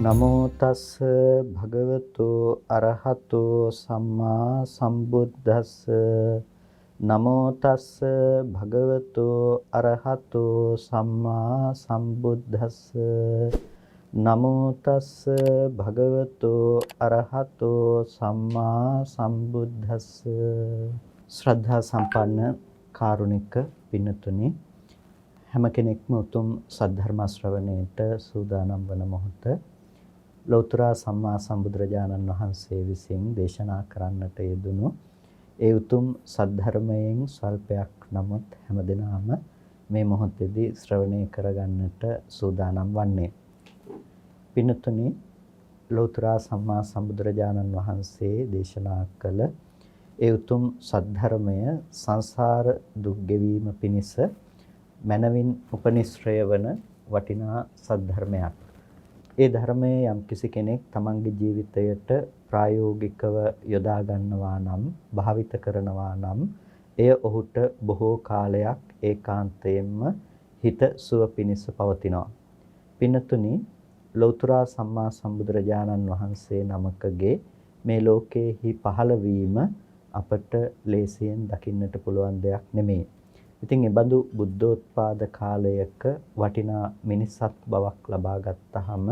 නමෝ තස් භගවතු අරහතෝ සම්මා සම්බුද්දස්ස නමෝ තස් භගවතු අරහතෝ සම්මා සම්බුද්දස්ස නමෝ තස් භගවතු අරහතෝ සම්මා සම්බුද්දස්ස ශ්‍රද්ධා සම්පන්න කාරුණික පින්තුනි හැම කෙනෙක්ම උතුම් සද්ධර්ම ශ්‍රවණයට සූදානම් වන මොහොත ලෞතර සම්මා සම්බුදුරජාණන් වහන්සේ විසින් දේශනා කරන්නට යෙදුණු ඒ උතුම් සද්ධර්මයෙන් ස්වල්පයක් නමුත් හැමදෙනාම මේ මොහොතේදී ශ්‍රවණය කරගන්නට සූදානම් වන්නේ. පින්තුනි ලෞතර සම්මා සම්බුදුරජාණන් වහන්සේ දේශනා කළ ඒ උතුම් සද්ධර්මය සංසාර දුක් ගෙවීම පිණිස මනවින් උපනිශ්‍රය වන වටිනා සද්ධර්මයක්. ඒ ධර්මයේ යම්කිසි කෙනෙක් තමන්ගේ ජීවිතයට ප්‍රායෝගිකව යොදා ගන්නවා නම් භාවිත කරනවා නම් එය ඔහුට බොහෝ කාලයක් ඒකාන්තයෙන්ම හිත සුව පිණිස පවතිනවා. පින්තුනි ලෞතර සම්මා සම්බුදුරජාණන් වහන්සේ නමකගේ මේ ලෝකයේහි පහළ වීම අපට ලේසියෙන් දකින්නට පුළුවන් දෙයක් නෙමෙයි. ඉතින් ඒ බඳු බුද්ධෝත්පාද කාලයක වටිනා මිනිසත් බවක් ලබා ගත්තාම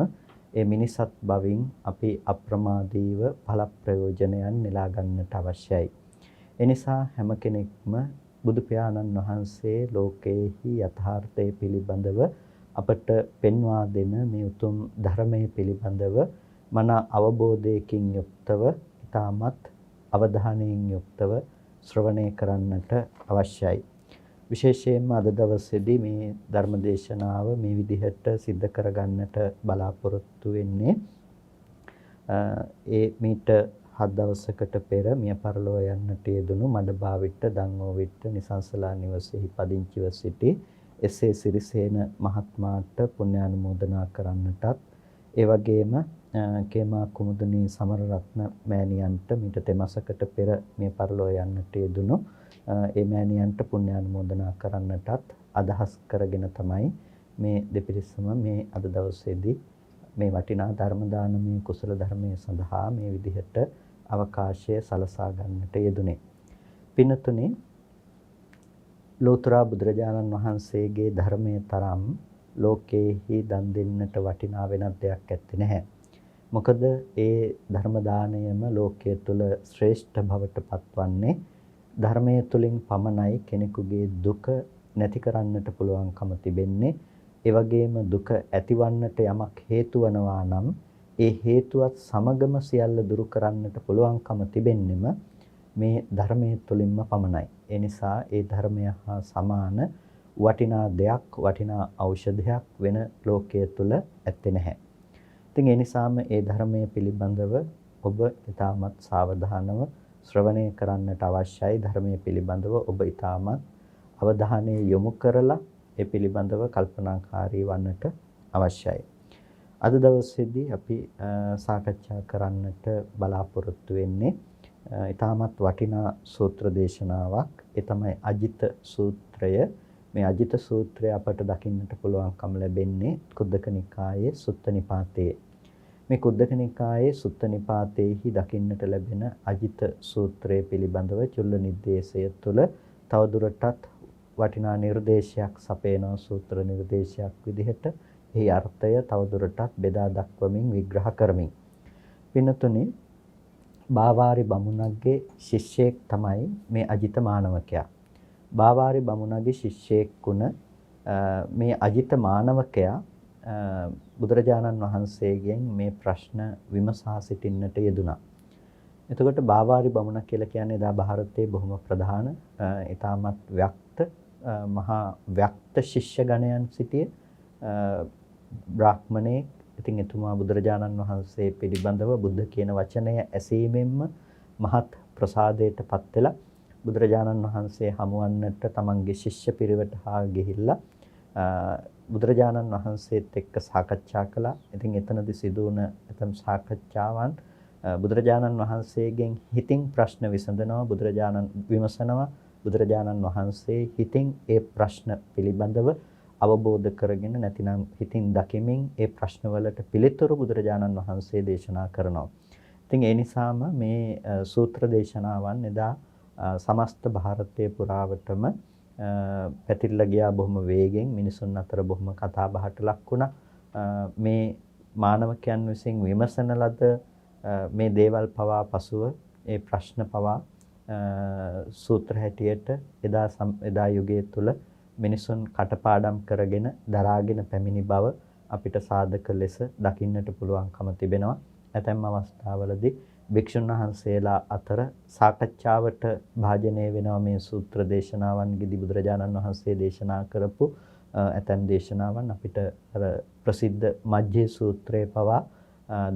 ඒ මිනිසත් බවින් අපි අප්‍රමාදීව ඵල ප්‍රයෝජනයන් නෙලා ගන්නට අවශ්‍යයි. ඒ නිසා හැම කෙනෙක්ම බුදු පියාණන් වහන්සේ ලෝකයේහි යථාර්ථය පිළිබඳව අපට පෙන්වා දෙන මේ උතුම් ධර්මයේ පිළිබඳව මන අවබෝධයකින් යුක්තව ඊටමත් අවධානයෙන් යුක්තව ශ්‍රවණය කරන්නට අවශ්‍යයි. විශේෂයෙන්ම අද දවසේදී මේ ධර්ම දේශනාව මේ විදිහට සිද්ධ කරගන්නට බලාපොරොත්තු වෙන්නේ ඒ මීට 7 දවසකට පෙර මිය පරලෝ යන්නට යෙදුණු මඩබාවිට දංගෝවිට නිසංසලා නිවසේහි පදිංචිව සිටි එස්.ඒ. සිරිසේන මහත්මයාට පුණ්‍යානුමෝදනා කරන්නටත් ඒ වගේම කේමා කුමුදුනී සමරරත්න මෑණියන්ට මීට තෙමසකට පෙර මිය පරලෝ යන්නට යෙදුණු ඒ මෑණියන්ට පුණ්‍යානුමෝදනා කරන්නටත් අදහස් කරගෙන තමයි මේ දෙපිරිසම මේ අද දවසේදී මේ වටිනා ධර්ම දානමය කුසල ධර්මයේ සඳහා මේ විදිහට අවකාශය සලසා ගන්නට යෙදුනේ. පින්තුනි ලෝතර බුදුරජාණන් වහන්සේගේ ධර්මයේ තරම් ලෝකේහි දන් දෙන්නට වටිනා වෙනත් දෙයක් ඇත්තේ නැහැ. මොකද ඒ ධර්ම දානයම ලෝකයේ තුල ශ්‍රේෂ්ඨ බවට පත්වන්නේ ධර්මයේ තුලින් පමණයි කෙනෙකුගේ දුක නැති කරන්නට පුළුවන්කම තිබෙන්නේ. ඒ වගේම දුක ඇතිවන්නට යමක් හේතු වනවා නම් ඒ හේතුවත් සමගම සියල්ල දුරු කරන්නට පුළුවන්කම තිබෙන්නෙම මේ ධර්මයේ තුලින්ම පමණයි. ඒ නිසා ඒ ධර්මය හා සමාන වටිනා දෙයක්, වටිනා ඖෂධයක් වෙන ලෝකයේ තුල ඇත්තේ නැහැ. ඉතින් ඒ නිසාම ඒ ධර්මයේ පිළිබඳව ඔබ ඊටමත් සාවධානව ශ්‍රවණය කරන්නට අවශ්‍යයි. ධර්මයේ පිළිබඳව ඔබ ඊටමත් අවධානය යොමු කරලා ඒ පිළිබඳව කල්පනාකාරී වන්නට අවශ්‍යයි. අද දවසේදී අපි සාකච්ඡා කරන්නට බලාපොරොත්තු වෙන්නේ ඊටමත් වටිනා සූත්‍ර දේශනාවක්. ඒ තමයි අජිත සූත්‍රය. මේ අජිත සූත්‍රය අපට දකින්නට පුළුවන්කම ලැබෙන්නේ කුද්දක නිකායේ සුත්ත නිපාතයේ. මේ කුද්දක නිකායේ සුත්ත නිපාතයේහි දකින්නට ලැබෙන අජිත සූත්‍රය පිළිබඳව චුල්ල නිर्देशය තුළ තවදුරටත් වටිනා නිර්දේශයක් සපයන සූත්‍ර නිර්දේශයක් විදිහට එහි අර්ථය තවදුරටත් බෙදා දක්වමින් විග්‍රහ කරමින්. පින්තුනි බාවාරි බමුණගේ ශිෂ්‍යෙක් තමයි මේ අජිත මානවකයා. බාවාරි බමුණගේ ශිෂ්‍යෙක් වුණ මේ අජිත මානවකයා බුදුරජාණන් වහන්සේගෙන් මේ ප්‍රශ්න විමසා සිටින්නට යෙදුණා. එතකොට බාවාරි බමුණ කියලා කියන්නේ දා ಭಾರತයේ බොහොම ප්‍රධාන ඊටමත් ව්‍යක්ත මහා ව්‍යක්ත ශිෂ්‍ය ගණයන් සිටියේ බ්‍රාහ්මණේ. ඉතින් එතුමා බුදුරජාණන් වහන්සේ පිළිබඳව බුද්ධ කියන වචනය ඇසීමෙන්ම මහත් ප්‍රසාදයටපත් වෙලා බුදුරජාණන් වහන්සේ හමුවන්නට තමන්ගේ ශිෂ්‍ය පිරිවට හා ගිහිල්ලා බුදුරජාණන් වහන්සේත් එක්ක සාකච්ඡා කළා. ඉතින් එතනදී සිදු වුණ ඇතම් සාකච්ඡාවන් බුදුරජාණන් වහන්සේගෙන් හිතින් ප්‍රශ්න විසඳනවා, බුදුරජාණන් විමසනවා. බුදුරජාණන් වහන්සේ හිතින් ඒ ප්‍රශ්න පිළිබඳව අවබෝධ කරගෙන නැතිනම් හිතින් දකිමින් ඒ ප්‍රශ්නවලට පිළිතුරු බුදුරජාණන් වහන්සේ දේශනා කරනවා. ඉතින් ඒ නිසාම මේ සූත්‍ර දේශනාවන් එදා සමස්ත ಭಾರತයේ පුරාවටම පැතිරලා ගියා බොහොම වේගෙන් මිනිසුන් අතර බොහොම කතා බහට ලක් වුණා. මේ මානවකයන් විසින් විමසන ලද මේ දේවල් පවා පසුව ඒ ප්‍රශ්න පවා සූත්‍ර හැටියට එදා යුගයේ තුල මිනිසුන් කටපාඩම් කරගෙන දරාගෙන පැමිණි බව අපිට සාධක ලෙස දකින්නට පුළුවන්කම තිබෙනවා. ඇතැම් අවස්ථාවලදී භික්ෂුන් වහන්සේලා අතර සාකච්ඡාවට භාජනය වෙනවා මේ සූත්‍ර දේශනාවන්ගෙදී බුදුරජාණන් වහන්සේ දේශනා කරපු ඇතැම් දේශනාවන් අපිට ප්‍රසිද්ධ මජ්ජේ සූත්‍රයේ පවා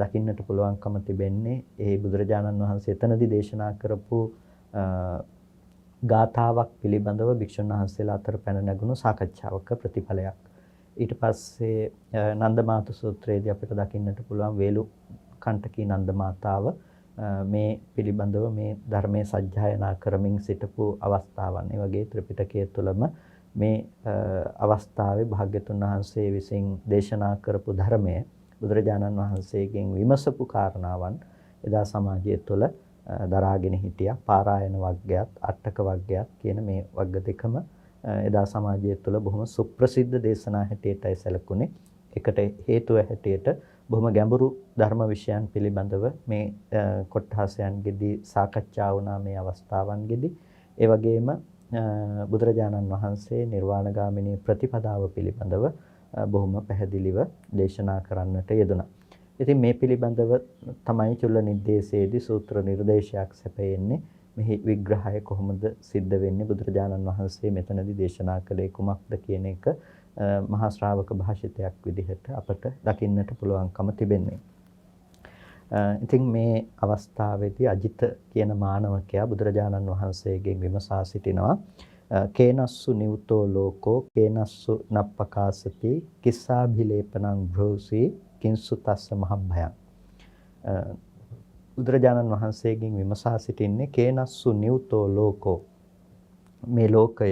දකින්නට පුළුවන්කම තිබෙන්නේ ඒ බුදුරජාණන් වහන්සේ එතනදී දේශනා කරපු ගාථාවක් පිළිබඳව භික්ෂුන් වහන්සේලා අතර පැන නැගුණු සාකච්ඡාවක ප්‍රතිඵලයක්. ඊට පස්සේ නන්දමාතු සූත්‍රයේදී අපිට දකින්නට පුළුවන් වේලු කණ්ඨකී නන්ද මාතාව මේ පිළිබඳව මේ ධර්මයේ සජ්ජායනා කරමින් සිටපු අවස්ථාවන්. ඒ වගේ ත්‍රිපිටකයේ තුලම මේ අවස්ථාවේ භාග්‍යතුන් වහන්සේ විසින් දේශනා කරපු ධර්මයේ බුදුරජාණන් වහන්සේගෙන් විමසපු කාරණාවන් එදා සමාජය තුළ දරාගෙන හිටියා. පාරායන වග්ගයත් අට්ඨක වග්ගයත් කියන මේ වග්ග දෙකම එදා සමාජය තුළ බොහොම සුප්‍රසිද්ධ දේශනා හැටියටයි සැලකුණේ. ඒකට හේතුව හැටියට බොහොම ගැඹුරු ධර්ම විෂයන් පිළිබඳව මේ කොට්ඨාසයන්ගෙදී සාකච්ඡා වුණා මේ අවස්ථාවන්ගෙදී. ඒ වගේම බුදුරජාණන් වහන්සේ නිර්වාණගාමිනී ප්‍රතිපදාව පිළිබඳව බොහොම පැහැදිලිව දේශනා කරන්නට යෙදුණා. ඉතින් මේ පිළිබඳව තමයි චුල්ල නිर्देशයේදී සූත්‍ර නිර්දේශයක් සැපයෙන්නේ. මෙහි විග්‍රහය කොහොමද සිද්ධ වෙන්නේ, බුදුරජාණන් වහන්සේ මෙතනදී දේශනා කළේ කුමක්ද කියන එක මහා ශ්‍රාවක භාෂිතයක් විදිහට අපට දකින්නට පුළුවන්කම තිබෙන්නේ. ඉතින් මේ අවස්ථාවේදී අජිත කියන මානවකයා බුදුරජාණන් වහන්සේගෙන් විමසා සිටිනවා. කේනස්සු නිව්තෝ ලෝකෝ කේනස්සු නප්පකාසති කිස්සාභිලේපනං භ්‍රෝසි කිංසු තස්ස මහභයං. බුදුරජාණන් වහන්සේගෙන් විමසා සිටින්නේ කේනස්සු නිව්තෝ ලෝකෝ, මේ ලෝකය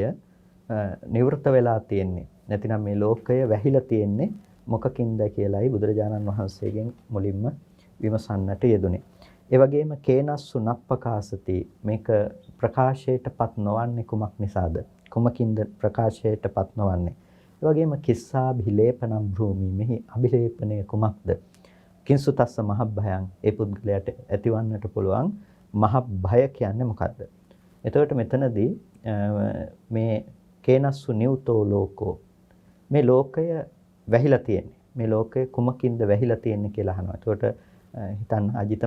නිවෘත වෙලා තියෙන්නේ නැතිනම් මේ ලෝකය වැහිලා තියෙන්නේ මොකකින්ද කියලායි බුදුරජාණන් වහන්සේගෙන් මුලින්ම විමසන්නට යෙදුනේ. ඒ වගේම කේනස්සු නප්පකාසති, මේක ප්‍රකාශයටපත් නොවන්නේ කුමක් නිසාද? කුමකින්ද ප්‍රකාශයටපත් නොවන්නේ? ඒ වගේම කිස්සාභිලේපනම් භූමි, මෙහි අභිලේපනය කුමක්ද? කිංසු තස්ස මහභයං, ඒ පුද්ගලයාට ඇතිවන්නට පුළුවන් මහ භය කියන්නේ මොකද්ද? එතකොට මෙතනදී මේ කේනස්සු නිව්තෝ ලෝකෝ, මේ ලෝකය වැහිලා තියෙන්නේ, මේ ලෝකය කුමකින්ද වැහිලා තියෙන්නේ කියලා අහනවා. එතකොට හිතන්න අජිත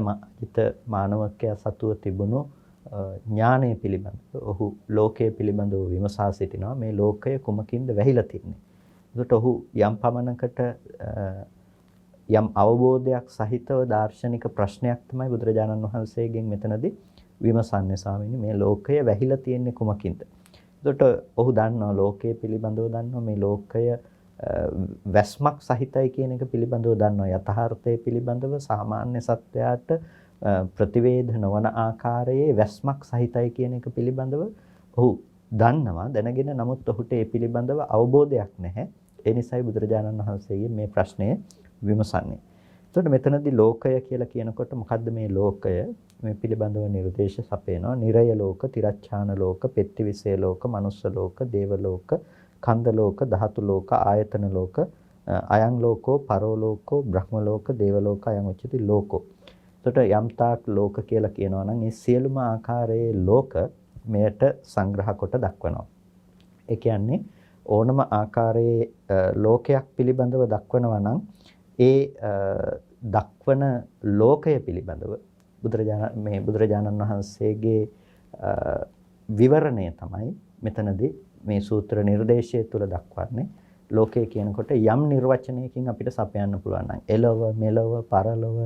මානවකයා සතුව තිබුණු ඥානය පිළිබඳව ඔහු ලෝකයේ පිළිබඳව විමසා සිටිනවා. මේ ලෝකය කුමකින්ද වැහිලා තියෙන්නේ? එතකොට ඔහු යම් පමණකට යම් අවබෝධයක් සහිතව දාර්ශනික ප්‍රශ්නයක් තමයි බුදුරජාණන් වහන්සේගෙන් මෙතනදී විමසන්නේ. ස්වාමීනි, මේ ලෝකය වැහිලා තියෙන්නේ කුමකින්ද? එතකොට ඔහු දන්නවා, ලෝකයේ පිළිබඳව දන්නවා, මේ ලෝකය වැස්මක් සහිතයි කියන එක පිළිබඳව දන්නවා. යථාර්ථය පිළිබඳව සාමාන්‍ය සත්වයාට ප්‍රතිවේධ නොවන ආකාරයේ වැස්මක් සහිතයි කියන එක පිළිබඳව ඔහු දන්නවා. දැනගෙන නමුත් ඔහුට ඒ පිළිබඳව අවබෝධයක් නැහැ. ඒ නිසායි බුදුරජාණන් වහන්සේගේ මේ ප්‍රශ්නය විමසන්නේ. එතකොට මෙතනදී ලෝකය කියලා කියනකොට මොකද්ද මේ ලෝකය? මේ පිළිබඳව නිර්දේශ සපයනවා. නිරය ලෝක, තිරච්ඡාන ලෝක, පෙත්තිවිසේ ලෝක, මනුස්ස ලෝක, දේව ලෝක, කන්ද ලෝක, ධාතු ලෝක, ආයතන ලෝක, අයං ලෝකෝ, පරෝ ලෝකෝ, බ්‍රහ්ම ලෝක, දේව ලෝක, අයං උච්චති ලෝකෝ. එතකොට යම්තාක් ලෝක කියලා කියනවා නම් ඒ සියලුම ආකාරයේ ලෝක මෙයට සංග්‍රහ කොට දක්වනවා. ඒ කියන්නේ ඕනම ආකාරයේ ලෝකයක් පිළිබඳව දක්වනවා නම් ඒ දක්වන ලෝකය පිළිබඳව බුදුරජාණන් වහන්සේගේ විවරණය තමයි මෙතනදී මේ සූත්‍ර නිර්දේශය තුළ දක්වන්නේ. ලෝකය කියනකොට යම් නිර්වචනයකින් අපිට සපයන්න පුළුවන් නම් එළව, මෙලව, පරලොව,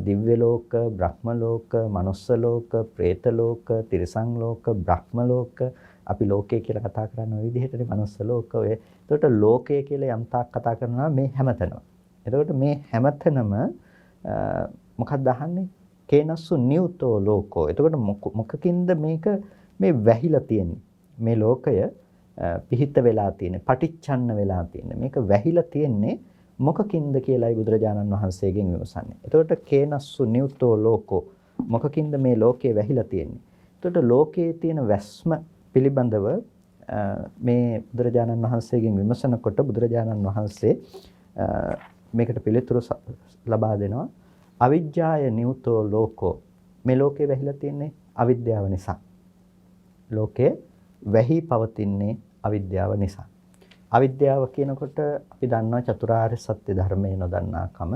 දිව්‍ය ලෝක, බ්‍රහ්ම ලෝක, මනුස්ස ලෝක, പ്രേත ලෝක, තිරිසන් ලෝක, බ්‍රහ්ම ලෝක, අපි ලෝකය කියලා කතා කරන ওই විදිහටනේ මනුස්ස ලෝක ඔය. එතකොට ලෝකය කියලා යම් තාක් කතා කරනවා මේ හැමතැනම. එතකොට මේ හැමතැනම මොකක්ද අහන්නේ? කේනස්සු නිව්තෝ ලෝකෝ. එතකොට මොකකින්ද මේක මේ වැහිලා තියෙන්නේ? මේ ලෝකය පිහිට වෙලා තියෙන්නේ, පටිච්චන්න වෙලා තියෙන්නේ. මේක වැහිලා තියෙන්නේ මොකකින්ද කියලායි බුදුරජාණන් වහන්සේගෙන් විමසන්නේ. එතකොට කේනස්සු නියුතෝ ලෝකෝ, මොකකින්ද මේ ලෝකේ වැහිලා තියෙන්නේ? එතකොට ලෝකයේ තියෙන වැස්ම පිළිබඳව මේ බුදුරජාණන් වහන්සේගෙන් විමසනකොට බුදුරජාණන් වහන්සේ මේකට පිළිතුරු ලබා දෙනවා. අවිජ්ජාය නියුතෝ ලෝකෝ, මේ ලෝකේ වැහිලා තියෙන්නේ අවිද්‍යාව නිසා. ලෝකේ වැහි පවතින්නේ අවිද්‍යාව නිසා. අවිද්‍යාව කියනකොට අපි දන්නවා චතුරාර්ය සත්‍ය ධර්මයේ නොදන්නාකම,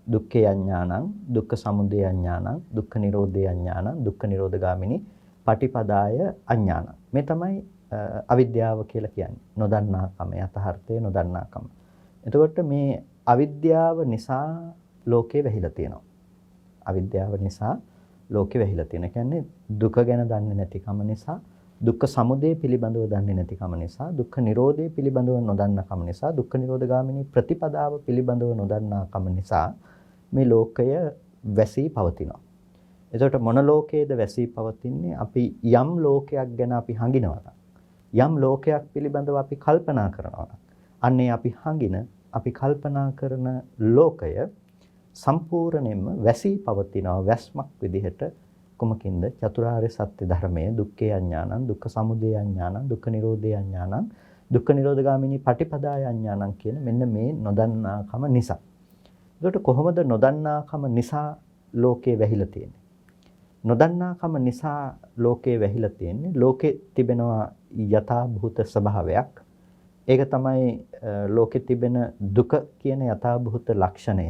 දුක්ඛේ අඥානං, දුක්ඛ සමුදය අඥානං, දුක්ඛ නිරෝධේ අඥානං, දුක්ඛ නිරෝධගාමිනී පටිපදාය අඥානං. මේ තමයි අවිද්‍යාව කියලා කියන්නේ. නොදන්නාකම, යථාර්ථය නොදන්නාකම. එතකොට මේ අවිද්‍යාව නිසා ලෝකේ වැහිලා තියෙනවා. අවිද්‍යාව නිසා ලෝකේ වැහිලා තියෙන. කියන්නේ දුක ගැන දන්නේ නැතිකම නිසා, දුක්ඛ සමුදය පිළිබඳව දන්නේ නැතිකම නිසා, දුක්ඛ නිරෝධය පිළිබඳව නොදන්නාකම නිසා, දුක්ඛ නිරෝධගාමිනී ප්‍රතිපදාව පිළිබඳව නොදන්නාකම නිසා මේ ලෝකය වැසී පවතිනවා. එතකොට මොන ලෝකයේද වැසී පවතින්නේ? අපි යම් ලෝකයක් ගැන අපි හඟිනවා. යම් ලෝකයක් පිළිබඳව අපි කල්පනා කරනවා. අන්නේ අපි හඟින, අපි කල්පනා කරන ලෝකය සම්පූර්ණයෙන්ම වැසී පවතිනවා වැස්මක් විදිහට. කොමකින්ද? චතුරාර්ය සත්‍ය ධර්මයේ දුක්ඛේ අඥානං, දුක්ඛ සමුදය අඥානං, දුක්ඛ නිරෝධේ අඥානං, දුක්ඛ නිරෝධගාමිනී පටිපදාය අඥානං කියන මෙන්න මේ නොදන්නාකම නිසා. ඒකට කොහොමද නොදන්නාකම නිසා ලෝකේ වැහිලා තියෙන්නේ? නොදන්නාකම නිසා ලෝකේ වැහිලා තියෙන්නේ. ලෝකේ තිබෙනවා යථා භූත ස්වභාවයක්. ඒක තමයි ලෝකේ තිබෙන දුක කියන යථා භූත ලක්ෂණය.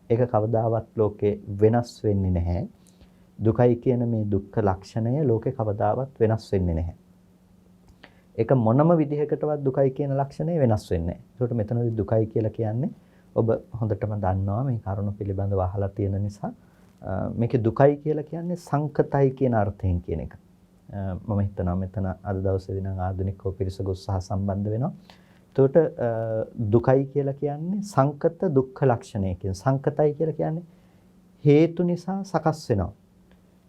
ඒක කවදාවත් ලෝකේ වෙනස් වෙන්නේ නැහැ. දුකයි කියන මේ දුක්ඛ ලක්ෂණය ලෝකේ කවදාවත් වෙනස් වෙන්නේ නැහැ. ඒක මොනම විදිහකටවත් දුකයි කියන ලක්ෂණය වෙනස් වෙන්නේ නැහැ. ඒකට මෙතනදී දුකයි කියලා කියන්නේ ඔබ හොඳටම දන්නවා මේ කරුණ පිළිබඳව අහලා තියෙන නිසා. මේකේ දුකයි කියලා කියන්නේ සංකතයි කියන අර්ථයෙන් කියන එක. මම හිතනවා මෙතන අද දවසේදී නම් ආධුනිකව පිරිසක උත්සාහ සම්බන්ධ වෙනවා. එතකොට දුකයි කියලා කියන්නේ සංකත දුක්ඛ ලක්ෂණය කියන. සංකතයි කියලා කියන්නේ හේතු නිසා සකස් වෙනවා.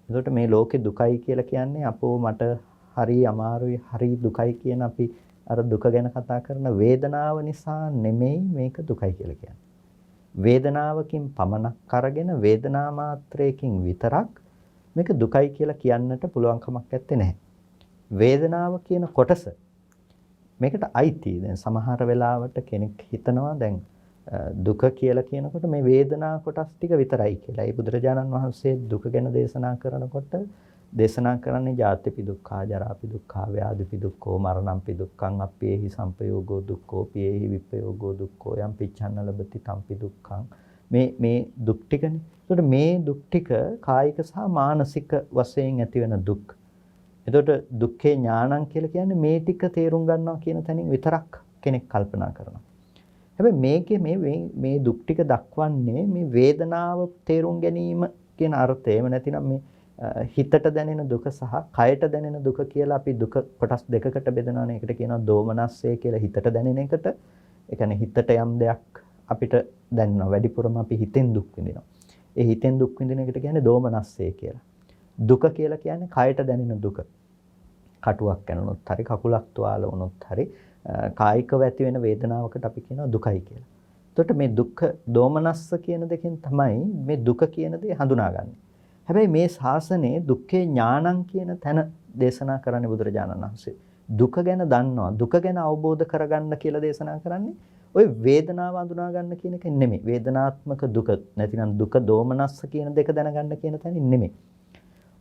එතකොට මේ ලෝකේ දුකයි කියලා කියන්නේ අපෝ මට හරි අමාරුයි හරි දුකයි කියන අපි අර දුක ගැන කතා කරන වේදනාව නිසා නෙමෙයි මේක දුකයි කියලා කියන්නේ. වේදනාවකින් පමණක් අරගෙන වේදනා මාත්‍රයකින් විතරක් මේක දුකයි කියලා කියන්නට පුළුවන් කමක් නැත්තේ නැහැ. වේදනාව කියන කොටස මේකට අයිති. දැන් සමහර වෙලාවට කෙනෙක් හිතනවා දැන් දුක කියලා කියනකොට මේ වේදනා කොටස් ටික විතරයි කියලා. ඒ බුදුරජාණන් වහන්සේ දුක ගැන දේශනා කරනකොට දේශනා කරන්නේ ජාතිපි දුක්ඛා, ජරාපි දුක්ඛා, ව්‍යාධිපි දුක්ඛෝ, මරණම්පි දුක්ඛං, අප්පේහි සම්පයෝගෝ දුක්ඛෝ, පියේහි විපයෝගෝ දුක්ඛෝ, යම් පිච්ඡන්න ලබති තම්පි දුක්ඛං. මේ දුක් ටිකනේ. ඒකට මේ දුක් ටික කායික සහ මානසික වශයෙන් ඇති වෙන දුක්. එතකොට දුක්ඛේ ඥානං කියලා කියන්නේ මේ ටික තේරුම් ගන්නවා කියන තැනින් විතරක් කෙනෙක් කල්පනා කරනවා. හැබැයි මේකේ මේ දුක් ටික දක්වන්නේ මේ වේදනාව තේරුම් ගැනීම කියන අර්ථය. එහෙම නැතිනම් මේ හිතට දැනෙන දුක සහ කයට දැනෙන දුක කියලා අපි දුක කොටස් දෙකකට බෙදනවානේ. ඒකට කියනවා දෝමනස්සය කියලා හිතට දැනෙන එකට. ඒ කියන්නේ හිතට යම් දෙයක් අපිට දැනෙනවා. වැඩිපුරම අපි හිතෙන් දුක් විඳිනවා. ඒ හිතෙන් දුක් විඳින එකට කියන්නේ දෝමනස්සය කියලා. දුක කියලා කියන්නේ කයට දැනෙන දුක. කටුවක් කනනොත් හරි කකුලක් තුවාල වුණොත් හරි කායිකව ඇති වෙන වේදනාවකට අපි කියනවා දුකයි කියලා. එතකොට මේ දුක්ඛ දෝමනස්ස කියන දෙකෙන් තමයි මේ දුක කියන දේ හඳුනාගන්නේ. හැබැයි මේ ශාසනයේ දුක්ඛේ ඥානං කියන තැන දේශනා කරන්නේ බුදුරජාණන් වහන්සේ. දුක ගැන දන්නවා, දුක ගැන අවබෝධ කරගන්න කියලා දේශනා කරන්නේ ওই වේදනාව හඳුනා ගන්න කියන එක නෙමෙයි. වේදනාත්මක දුක නැතිනම් දුක දෝමනස්ස කියන දෙක දැනගන්න කියන තැනින් නෙමෙයි.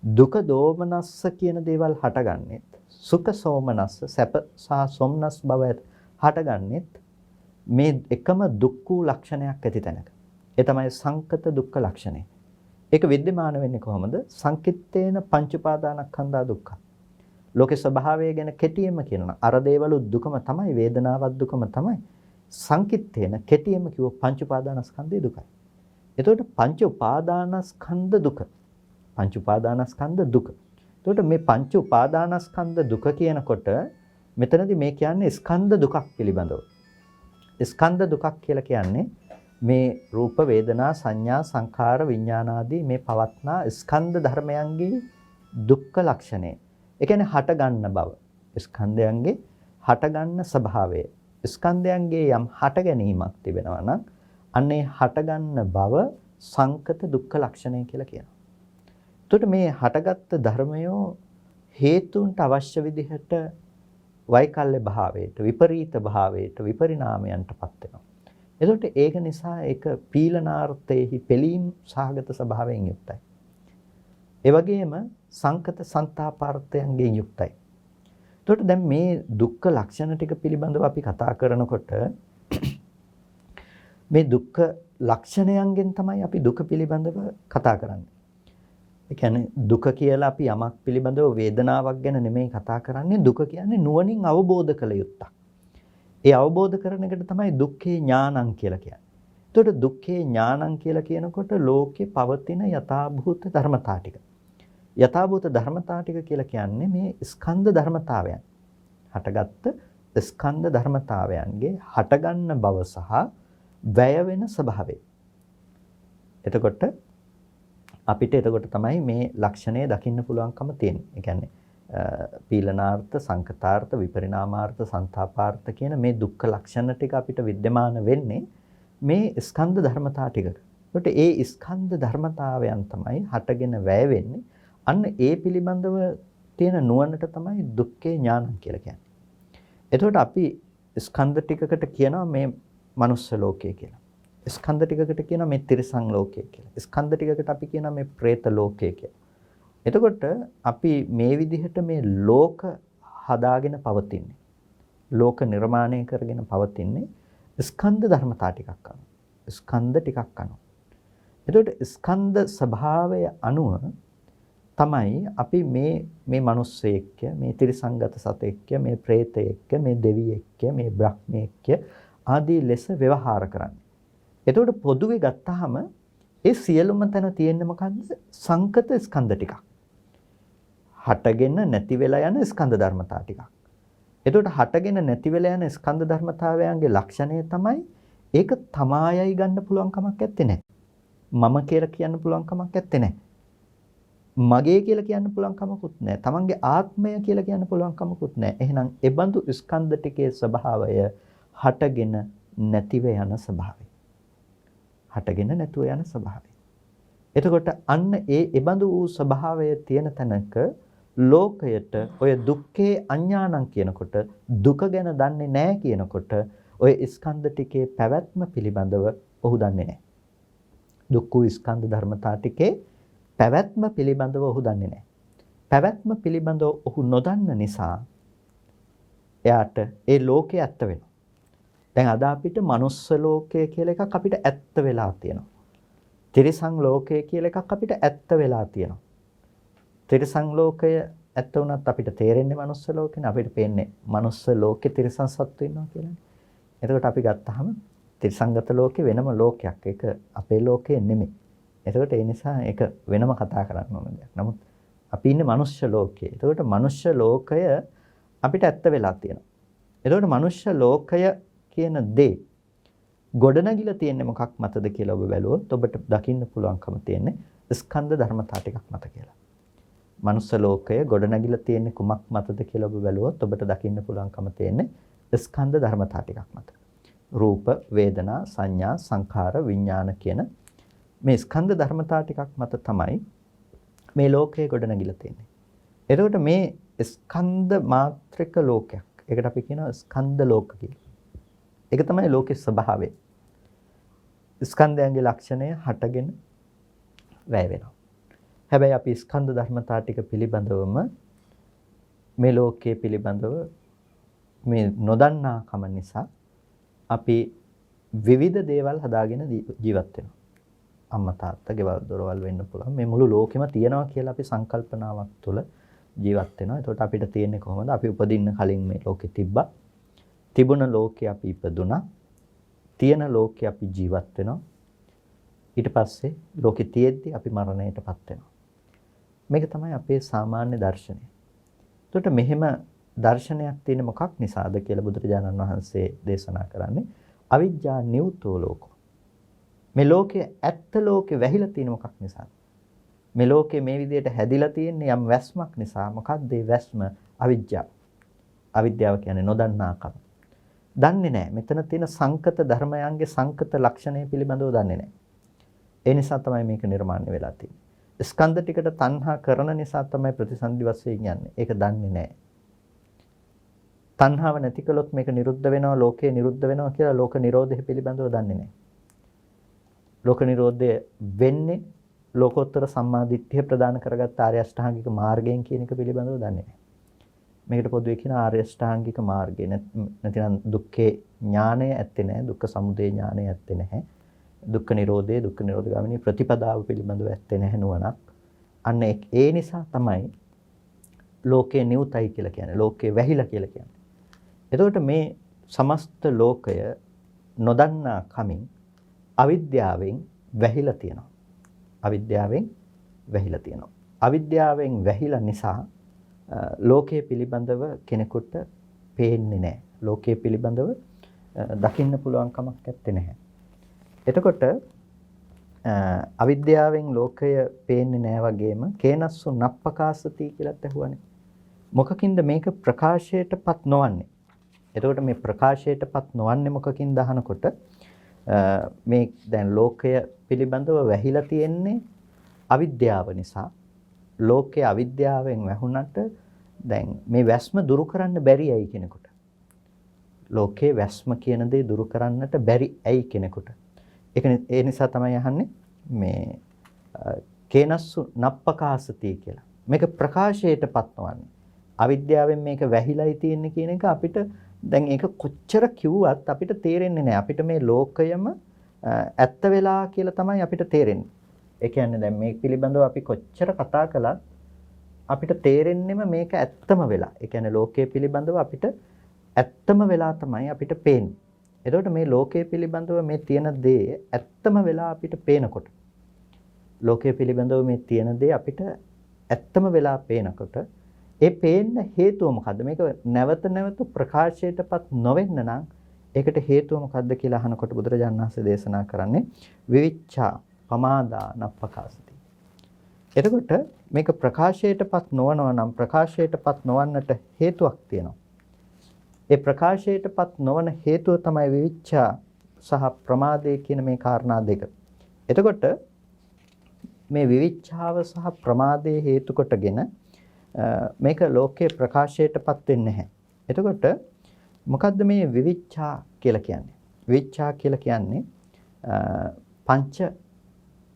දුක දෝමනස්ස කියන දේවල් හටගන්නෙත් සුඛ සෝමනස්ස සැප සහ සොම්නස් බව හටගන්නෙත් මේ එකම දුක්ඛ ලක්ෂණයක් ඇති තැනක. ඒ තමයි සංකත දුක්ඛ ලක්ෂණය. ඒක विद्यमान වෙන්නේ කොහොමද? සංකිට්ඨේන පංච උපාදානස්කන්ධා දුක්ඛ. ලෝකේ ස්වභාවය ගැන කෙටියෙන්ම කියනවා. අර දේවලු දුකම තමයි, වේදනාවක් දුකම තමයි. සංකිට්ඨේන කෙටියෙන්ම කිව්ව පංච උපාදානස්කන්ධේ දුකයි. එතකොට පංච උපාදානස්කන්ධ දුක. පංච උපාදානස්කන්ධ දුක. එතකොට මේ පංච උපාදානස්කන්ධ දුක කියනකොට මෙතනදී මේ කියන්නේ ස්කන්ධ දුකක් පිළිබඳව. ස්කන්ධ දුකක් කියලා කියන්නේ මේ රූප වේදනා සංඥා සංඛාර විඥාන ආදී මේ පවත්නා ස්කන්ධ ධර්මයන්ගේ දුක්ඛ ලක්ෂණය. ඒ කියන්නේ හට ගන්න බව. ස්කන්ධයන්ගේ හටගන්න ස්වභාවය. ස්කන්ධයන්ගේ යම් හට ගැනීමක් තිබෙනවා නම් අන්නේ හටගන්න බව සංකත දුක්ඛ ලක්ෂණය කියලා කියනවා. එතකොට මේ හටගත්තු ධර්මයෝ හේතුන්ට අවශ්‍ය විදිහට වෛකල්‍ය භාවයට, විපරීත භාවයට, විපරිණාමයන්ටපත් වෙනවා. එතකොට ඒක නිසා ඒක පීලනාර්ථයේහි පිළීම් සහගත ස්වභාවයෙන් යුක්තයි. ඒ වගේම සංකත සංතාපාර්ථයන්ගෙන් යුක්තයි. එතකොට දැන් මේ දුක්ඛ ලක්ෂණ ටික පිළිබඳව අපි කතා කරනකොට මේ දුක්ඛ ලක්ෂණයන්ගෙන් තමයි අපි දුක පිළිබඳව කතා කරන්නේ. ඒ කියන්නේ දුක කියලා අපි යමක් පිළිබඳව වේදනාවක් ගැන නෙමෙයි කතා කරන්නේ. දුක කියන්නේ නුවණින් අවබෝධ කළ යුත්තක්. ඒ අවබෝධ කරන එකට තමයි දුක්ඛේ ඥානං කියලා කියන්නේ. එතකොට දුක්ඛේ ඥානං කියලා කියනකොට ලෝකේ පවතින යථාභූත ධර්මතා ටික. යථාභූත ධර්මතා ටික කියලා කියන්නේ මේ ස්කන්ධ ධර්මතාවයන්. හටගත්ත ස්කන්ධ ධර්මතාවයන්ගේ හටගන්න බව සහ වැය වෙන ස්වභාවය. එතකොට අපිට එතකොට තමයි මේ ලක්ෂණය දකින්න පුළුවන්කම තියෙන්නේ. ඒ කියන්නේ පීලනාර්ථ, සංකතාර්ථ, විපරිණාමාර්ථ, සංතාපාර්ථ කියන මේ දුක්ඛ ලක්ෂණ ටික අපිට विद्यमान වෙන්නේ මේ ස්කන්ධ ධර්මතා ටිකක. ඒකට ඒ ස්කන්ධ ධර්මතාවයන් තමයි හටගෙන වැය වෙන්නේ. අන්න ඒ පිළිබඳව තියෙන නුවණට තමයි දුක්ඛේ ඥානං කියලා කියන්නේ. එතකොට අපි ස්කන්ධ ටිකකට කියනවා මේ මනුස්ස ලෝකය කියලා. ස්කන්ධ ටිකකට කියනවා මේ තිරිසන් ලෝකය කියලා. ස්කන්ධ ටිකකට අපි කියනවා මේ പ്രേත ලෝකය කියලා. එතකොට අපි මේ විදිහට මේ ලෝක හදාගෙන පවතින්නේ. ලෝක නිර්මාණය කරගෙන පවතින්නේ ස්කන්ධ ධර්මතා ටිකක් අනුව. ස්කන්ධ ටිකක් අනුව. එතකොට ස්කන්ධ ස්වභාවය අනුව තමයි අපි මේ මිනිස්සෙක්ය, මේ තිරිසංගත සතෙක්ය, මේ പ്രേතයෙක්ය, මේ දෙවියෙක්ය, මේ බ්‍රහ්මයෙක්ය ආදී ලෙස ව්‍යවහාර කරන්නේ. එතකොට පොදුවේ ගත්තාම ඒ සියලුම තැන තියෙන්නේ මොකද්ද? සංකත ස්කන්ධ ටිකක්. හටගෙන නැති වෙලා යන ස්කන්ධ ධර්මතා ටිකක්. එතකොට හටගෙන නැති වෙලා යන ස්කන්ධ ධර්මතාවයන්ගේ ලක්ෂණය තමයි ඒක තමායයි ගන්න පුළුවන් කමක් නැත්තේ නෑ. මම කියලා කියන්න පුළුවන් කමක් නැත්තේ නෑ. මගේ කියලා කියන්න පුළුවන් කමකුත් නෑ. තමන්ගේ ආත්මය කියලා කියන්න පුළුවන් කමකුත් නෑ. එහෙනම් ඒ බඳු ස්කන්ධ ටිකේ ස්වභාවය හටගෙන නැතිව යන ස්වභාවය. හටගෙන නැතුව යන ස්වභාවය. එතකොට අන්න ඒ බඳු වූ ස්වභාවය තියෙන තැනක ලෝකයට ඔය දුක්ඛේ අඥානං කියනකොට දුක ගැන දන්නේ නැහැ කියනකොට ඔය ස්කන්ධ ටිකේ පැවැත්ම පිළිබඳව ඔහු දන්නේ නැහැ. දුක්ඛ ස්කන්ධ ධර්මතා ටිකේ පැවැත්ම පිළිබඳව ඔහු දන්නේ නැහැ. පැවැත්ම පිළිබඳව ඔහු නොදන්න නිසා එයාට ඒ ලෝකේ ඇත්ත වෙනවා. දැන් අද අපිට මනුස්ස ලෝකය කියලා එකක් අපිට ඇත්ත වෙලා තියෙනවා. තිරිසන් ලෝකය කියලා එකක් අපිට ඇත්ත වෙලා තියෙනවා. තිරිසන් ලෝකය ඇත්ත වුණත් අපිට තේරෙන්නේ මනුස්ස ලෝකේනේ. අපිට පේන්නේ මනුස්ස ලෝකේ තිරිසන් සත්තු ඉන්නවා කියලානේ. එතකොට අපි ගත්තාම තිරිසන්ගත ලෝකේ වෙනම ලෝකයක්. ඒක අපේ ලෝකේ නෙමෙයි. එතකොට ඒ නිසා ඒක වෙනම කතා කරන්න ඕන දෙයක්. නමුත් අපි ඉන්නේ මනුස්ස ලෝකේ. එතකොට මනුස්ස ලෝකය අපිට ඇත්ත වෙලා තියෙනවා. එතකොට මනුස්ස ලෝකය කියන දේ ගොඩනැගිලා තියෙන්නේ මොකක් මතද කියලා ඔබ බැලුවොත් ඔබට දකින්න පුළුවන්කම තියෙන්නේ ස්කන්ධ ධර්මතා ටිකක් මත කියලා. මනුස්ස ලෝකය ගොඩනැගිලා තියෙන්නේ කුමක් මතද කියලා ඔබ බැලුවොත් ඔබට දකින්න පුළුවන්කම තියෙන්නේ ස්කන්ධ ධර්මතා ටිකක් මත. රූප, වේදනා, සංඥා, සංඛාර, විඥාන කියන මේ ස්කන්ධ ධර්මතා ටිකක් මත තමයි මේ ලෝකය ගොඩනැගිලා තියෙන්නේ. එතකොට මේ ස්කන්ධ මාත්‍රික ලෝකයක්. ඒකට අපි කියනවා ස්කන්ධ ලෝක කියලා. ඒක තමයි ලෝකේ ස්වභාවය. ස්කන්ධයන්ගේ ලක්ෂණය හටගෙන වැය වෙනවා. හැබැයි අපි ස්කන්ධ ධර්මතා ටික පිළිබඳවම මේ ලෝකයේ පිළිබඳව මේ නොදන්නාකම නිසා අපි විවිධ දේවල් හදාගෙන ජීවත් වෙනවා. අම්මා තාත්තා ගෙවල් දොරවල් වෙන්න පුළුවන්. මේ මුළු ලෝකෙම තියෙනවා කියලා අපි සංකල්පනාවක් තුළ ජීවත් වෙනවා. එතකොට අපිට තියෙන්නේ කොහොමද? අපි උපදින්න කලින් මේ ලෝකෙ තිබ්බා. තිබුණ ලෝකේ අපි ඉපදුනා. තියෙන ලෝකේ අපි ජීවත් වෙනවා. ඊට පස්සේ ලෝකෙ තියෙද්දි අපි මරණයටපත් වෙනවා. මේක තමයි අපේ සාමාන්‍ය දර්ශනය. එතකොට මෙහෙම දර්ශනයක් තියෙන මොකක් නිසාද කියලා බුදුරජාණන් වහන්සේ දේශනා කරන්නේ අවිජ්ජා නියුතෝ ලෝකෝ. මේ ලෝකයේ ඇත්ත ලෝකේ වැහිලා තියෙන මොකක් නිසාද? මේ ලෝකේ මේ විදිහට හැදිලා තියෙන්නේ යම් වැස්මක් නිසා. මොකක්ද ඒ වැස්ම? අවිජ්ජා. අවිද්‍යාව කියන්නේ නොදන්නාකම. දන්නේ නැහැ. මෙතන තියෙන සංකත ධර්මයන්ගේ සංකත ලක්ෂණය පිළිබඳව දන්නේ නැහැ. ඒ නිසා තමයි මේක නිර්මාණය වෙලා තියෙන්නේ. ස්කන්ධ ටිකට තණ්හා කරන නිසා තමයි ප්‍රතිසන්දි වශයෙන් යන්නේ. ඒක දන්නේ නැහැ. තණ්හාව නැති කළොත් මේක නිරුද්ධ වෙනවා, ලෝකේ නිරුද්ධ වෙනවා කියලා ලෝක නිරෝධය පිළිබඳව දන්නේ නැහැ. ලෝක නිරෝධය වෙන්නේ ලෝකෝත්තර සම්මා දිට්ඨිය ප්‍රදාන කරගත් ආර්ය අෂ්ටාංගික මාර්ගයෙන් කියන එක පිළිබඳව දන්නේ නැහැ. මේකට පොදුවේ කියන ආර්ය අෂ්ටාංගික මාර්ගය නැතිනම් දුක්ඛේ ඥානය ඇත්තේ නැහැ, දුක්ඛ සමුදය ඥානය ඇත්තේ නැහැ. දුක්ඛ නිරෝධය, දුක්ඛ නිරෝධ ගාමිනී ප්‍රතිපදාව පිළිබඳව ඇත්තේ නැහැ නුවණක්. අන්න ඒ නිසා තමයි ලෝකේ නිවුතයි කියලා කියන්නේ. ලෝකේ වැහිලා කියලා කියන්නේ. එතකොට මේ සමස්ත ලෝකය නොදන්නා කමින් අවිද්‍යාවෙන් වැහිලා තියෙනවා. අවිද්‍යාවෙන් වැහිලා තියෙනවා. අවිද්‍යාවෙන් වැහිලා නිසා ලෝකයේ පිළිබඳව කෙනෙකුට පේන්නේ නැහැ. ලෝකයේ පිළිබඳව දකින්න පුළුවන් කමක් නැත්තේ නැහැ. එතකොට අවිද්‍යාවෙන් ලෝකය පේන්නේ නැහැ වගේම කේනස්සු නප්පකාසති කියලාත් ඇහුවානේ. මොකකින්ද මේක ප්‍රකාශයටපත් නොවන්නේ? එතකොට මේ ප්‍රකාශයටපත් නොවන්නේ මොකකින්ද අහනකොට මේ දැන් ලෝකය පිළිබඳව වැහිලා තියෙන්නේ අවිද්‍යාව නිසා. ලෝකයේ අවිද්‍යාවෙන් වැහුණට දැන් මේ වැස්ම දුරු කරන්න බැරි ඇයි කෙනෙකුට? ලෝකයේ වැස්ම කියන දේ දුරු කරන්නට බැරි ඇයි කෙනෙකුට? ඒ නිසා තමයි අහන්නේ මේ කේනස්සු නප්පකාසති කියලා. මේක ප්‍රකාශයටපත් නොවන්නේ. අවිද්‍යාවෙන් මේක වැහිලායි තියෙන්නේ කියන එක අපිට දැන් ඒක කොච්චර කිව්වත් අපිට තේරෙන්නේ නැහැ. අපිට මේ ලෝකයම ඇත්ත වෙලා කියලා තමයි අපිට තේරෙන්නේ. ඒ කියන්නේ දැන් මේක පිළිබඳව අපි කොච්චර කතා කළත් අපිට තේරෙන්නෙම මේක ඇත්තම වෙලා. ඒ කියන්නේ ලෝකයේ පිළිබඳව අපිට ඇත්තම වෙලා තමයි අපිට පේන්නේ. එතකොට මේ ලෝකයේ පිළිබඳව මේ තියෙන දේ ඇත්තම වෙලා අපිට පේනකොට ලෝකයේ පිළිබඳව මේ තියෙන දේ අපිට ඇත්තම වෙලා පේනකොට ඒ පේන්න හේතුව මොකද්ද? මේක නැවත නැවත ප්‍රකාශයටපත් නොවෙන්න නම් ඒකට හේතුව මොකද්ද කියලා අහනකොට බුදුරජාණන් වහන්සේ දේශනා කරන්නේ විවිච්ඡා පමාදා නප්පකාසති. එතකොට මේක ප්‍රකාශයටපත් නොවනවා නම් ප්‍රකාශයටපත් නොවන්නට හේතුවක් තියෙනවා. ඒ ප්‍රකාශයටපත් නොවන හේතුව තමයි විවිච්ඡා සහ ප්‍රමාදය කියන මේ කාරණා දෙක. එතකොට මේ විවිච්ඡාව සහ ප්‍රමාදයේ හේතු කොටගෙන මේක ලෝකයේ ප්‍රකාශයටපත් වෙන්නේ නැහැ. එතකොට මොකද්ද මේ විවිච්ඡා කියලා කියන්නේ? විවිච්ඡා කියලා කියන්නේ පංච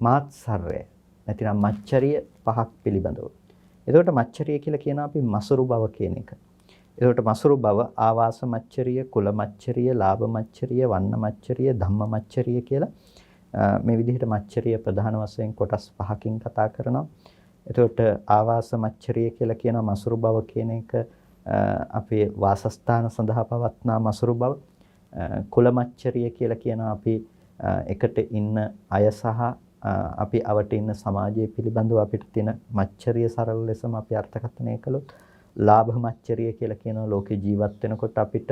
මාත්සර්ය නැතිනම් මච්චරිය පහක් පිළිබඳව. එතකොට මච්චරිය කියලා කියන අපි මසුරු බව කියන එක. එතකොට මසුරු බව ආවාස මච්චරිය, කුල මච්චරිය, ලාභ මච්චරිය, වන්න මච්චරිය, ධම්ම මච්චරිය කියලා මේ විදිහට මච්චරිය ප්‍රධාන වශයෙන් කොටස් පහකින් කතා කරනවා. එතකොට ආවාස මච්චරිය කියලා කියන මසුරු බව කියන එක අපේ වාසස්ථාන සඳහා පවත්නා මසුරු බව. කුල මච්චරිය කියලා කියන අපි එකට ඉන්න අය සහ අපි අවට ඉන්න සමාජයේ පිළිබඳව අපිට තියෙන මච්චරිය සරල ලෙසම අපි අර්ථකථනය කළොත් ලාභ මච්චරිය කියලා කියනවා ලෝකේ ජීවත් වෙනකොට අපිට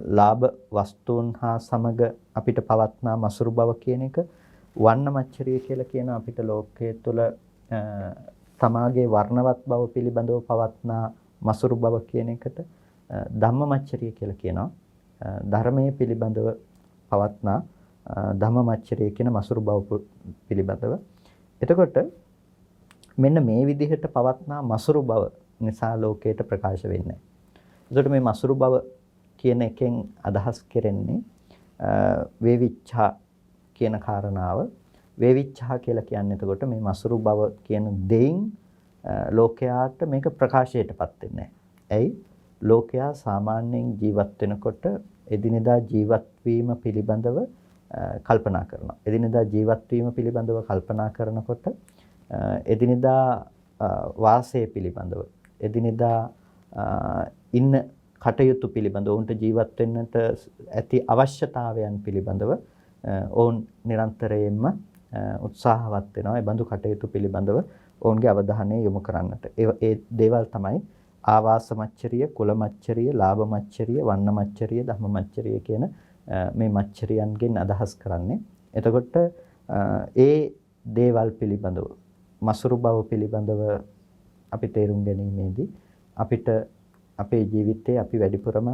ලාභ වස්තුන් හා සමග අපිට පවත්නා මසුරු බව කියන එක. වන්න මච්චරිය කියලා කියන අපිට ලෝකයේ තුල තමාගේ වර්ණවත් බව පිළිබඳව පවත්නා මසුරු බව කියන එකට ධම්ම මච්චරිය කියලා කියනවා. ධර්මයේ පිළිබඳව පවත්නා ධම්ම මච්චරිය කියන මසුරු බව පිළිබඳව. එතකොට මෙන්න මේ විදිහට පවත්නා මසුරු බව නිසා ලෝකයට ප්‍රකාශ වෙන්නේ. එතකොට මේ මසුරු බව කියන එකෙන් අදහස් කරන්නේ වේවිච්ඡා කියන කාරණාව. වේවිච්ඡා කියලා කියන්නේ එතකොට මේ මසුරු බව කියන දෙයින් ලෝකයාට මේක ප්‍රකාශයටපත් වෙන්නේ නැහැ. ඇයි? ලෝකයා සාමාන්‍යයෙන් ජීවත් වෙනකොට එදිනෙදා ජීවත් වීම පිළිබඳව කල්පනා කරනවා. එදිනෙදා ජීවත් වීම පිළිබඳව කල්පනා කරනකොට එදිනෙදා වාසය පිළිබඳව එදිනෙදා ඉන්න කටයුතු පිළිබඳව උන්ට ජීවත් වෙන්නට ඇති අවශ්‍යතාවයන් පිළිබඳව ඔවුන් නිරන්තරයෙන්ම උත්සාහවත් වෙනවා. ඒ බඳු කටයුතු පිළිබඳව ඔවුන්ගේ අවධානය යොමු කරන්නට. ඒ දේවල් තමයි ආවාස මච්චරිය, කුල මච්චරිය, ලාභ මච්චරිය, වන්න මච්චරිය, ධම්ම මච්චරිය කියන මේ මච්චරියන්ගෙන් අදහස් කරන්නේ. එතකොට ඒ දේවල් පිළිබඳව මසුරු බව පිළිබඳව අපි තේරුම් ගැනීමේදී අපිට අපේ ජීවිතේ අපි වැඩිපුරම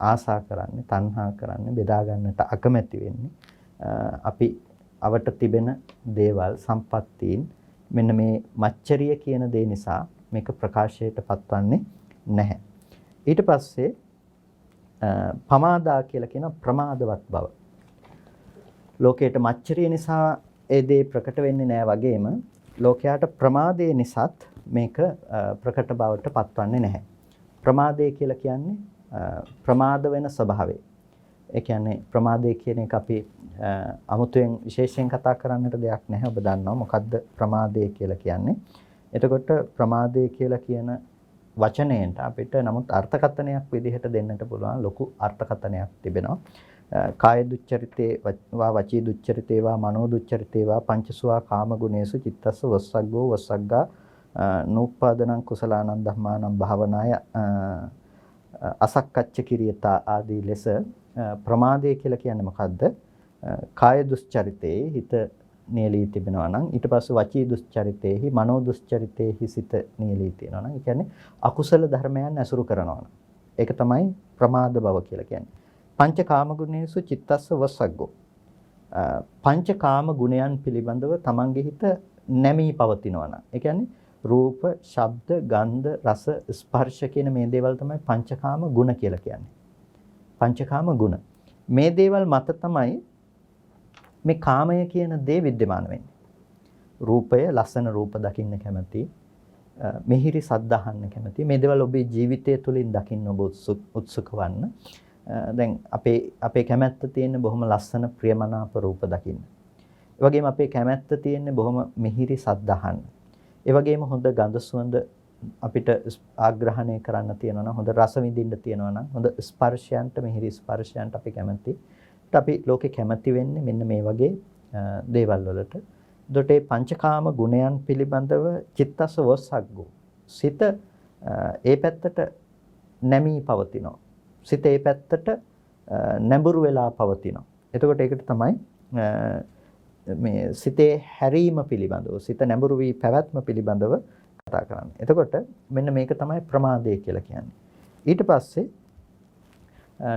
ආසා කරන්නේ, තණ්හා කරන්නේ, බෙදා ගන්නට අකමැති වෙන්නේ අපි අවට තිබෙන දේවල්, සම්පත්තීන් මෙන්න මේ මච්චරිය කියන දේ නිසා මේක ප්‍රකාශයට පත්වන්නේ නැහැ. ඊට පස්සේ පමාදා කියලා කියන ප්‍රමාදවත් බව. ලෝකයට මච්චරිය නිසා ඒ දේ ප්‍රකට වෙන්නේ නැහැ වගේම ලෝකයට ප්‍රමාදයේ නිසාත් මේක ප්‍රකට බවට පත්වන්නේ නැහැ. ප්‍රමාදය කියලා කියන්නේ ප්‍රමාද වෙන ස්වභාවය. ඒ කියන්නේ ප්‍රමාදය කියන එක අපි අමුතුවෙන් විශේෂයෙන් කතා කරන්නට දෙයක් නැහැ. ඔබ දන්නවා මොකද්ද ප්‍රමාදය කියලා කියන්නේ. එතකොට ප්‍රමාදය කියලා කියන වචනයට අපිට නමුත් අර්ථකථනයක් විදිහට දෙන්නට පුළුවන් ලොකු අර්ථකථනයක් තිබෙනවා. කාය දුච්චරිතේ වා වචී දුච්චරිතේ වා මනෝ දුච්චරිතේ වා පංචසුවා කාම ගුණේසු චිත්තස්ස වස්සග්ගෝ වස්සග්ගා නූප්පාදනං කුසලානං ධම්මානං භාවනාය අසක්කච්ච කිරියතා ආදී ලෙස ප්‍රමාදය කියලා කියන්නේ මොකද්ද? කාය දුස්චරිතේ හිත නියලී තිබෙනවා නම් ඊට පස්සේ වචී දුස්චරිතේහි මනෝ දුස්චරිතේහි සිත නියලී තියෙනවා නම් ඒ කියන්නේ අකුසල ධර්මයන් ඇසුරු කරනවා නම් ඒක තමයි ප්‍රමාද බව කියලා කියන්නේ. පංචකාම ගුණේසු චිත්තස්ස වස්සග්ගෝ. පංචකාම ගුණයන් පිළිබඳව තමන්ගේ හිත නැමී පවතිනවා නම් ඒ කියන්නේ රූප, ශබ්ද, ගන්ධ, රස, ස්පර්ශ කියන මේ දේවල් තමයි පංචකාම ගුණ කියලා කියන්නේ. පංචකාම ගුණ. මේ දේවල් මත තමයි මේ කාමය කියන දේ विद्यमान වෙන්නේ. රූපය, ලස්සන රූප දකින්න කැමති, මිහිරි සද්ද අහන්න කැමති. මේ දේවල් ඔබේ ජීවිතය තුළින් දකින්න ඔබ උත්සුක වන්න. දැන් අපේ කැමැත්ත තියෙන්නේ බොහොම ලස්සන ප්‍රියමනාප රූප දකින්න. ඒ වගේම අපේ කැමැත්ත තියෙන්නේ බොහොම මිහිරි සද්ද අහන්න. ඒ වගේම හොඳ ගඳ සුවඳ අපිට ආග්‍රහණය කරන්න තියෙනවා නම් හොඳ රස විඳින්න තියෙනවා නම් හොඳ ස්පර්ශයන්ට මිහිරි ස්පර්ශයන්ට අපි කැමති. අපි ලෝකේ කැමති වෙන්නේ මෙන්න මේ වගේ දේවල් වලට. දොටේ පංචකාම ගුණයන් පිළිබඳව චිත්තස්ස වස්සග්ගෝ. සිත ඒ පැත්තට නැමී පවතිනවා. සිත ඒ පැත්තට නැඹුරු වෙලා පවතිනවා. එතකොට ඒකට තමයි මේ සිතේ හැරීම පිළිබඳව සිත නැඹුරු වී පැවැත්ම පිළිබඳව කතා කරන්නේ. එතකොට මෙන්න මේක තමයි ප්‍රමාදය කියලා කියන්නේ. ඊට පස්සේ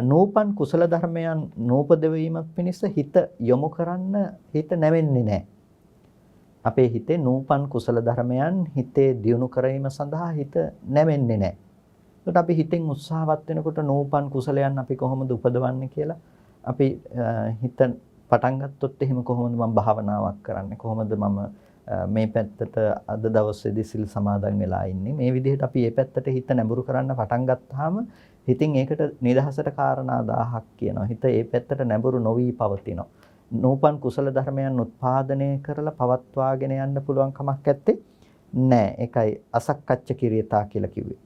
නූපන් කුසල ධර්මයන් නූපදවීමක් පිණිස හිත යොමු කරන්න හිත නැවෙන්නේ නැහැ. අපේ හිතේ නූපන් කුසල ධර්මයන් හිතේ දියුණු කිරීම සඳහා හිත නැවෙන්නේ නැහැ. ඒකට අපි හිතෙන් උත්සාහවත් වෙනකොට නූපන් කුසලයන් අපි කොහොමද උපදවන්නේ කියලා අපි හිත පටන් ගත්තොත් එහෙම කොහොමද මම භාවනාවක් කරන්නේ කොහොමද මම මේ පැත්තට අද දවසේදී සිල් සමාදන් වෙලා ඉන්නේ මේ විදිහට අපි මේ පැත්තට හිත නැඹුරු කරන්න පටන් ගත්තාම හිතින් ඒකට නිදහසට කාරණා 1000ක් කියනවා හිත මේ පැත්තට නැඹුරු නොවි පවතිනවා නූපන් කුසල ධර්මයන් උත්පාදනය කරලා පවත්වාගෙන යන්න පුළුවන් කමක් නැත්තේ නෑ ඒකයි අසක්කච්ච කිරියතා කියලා කිව්වේ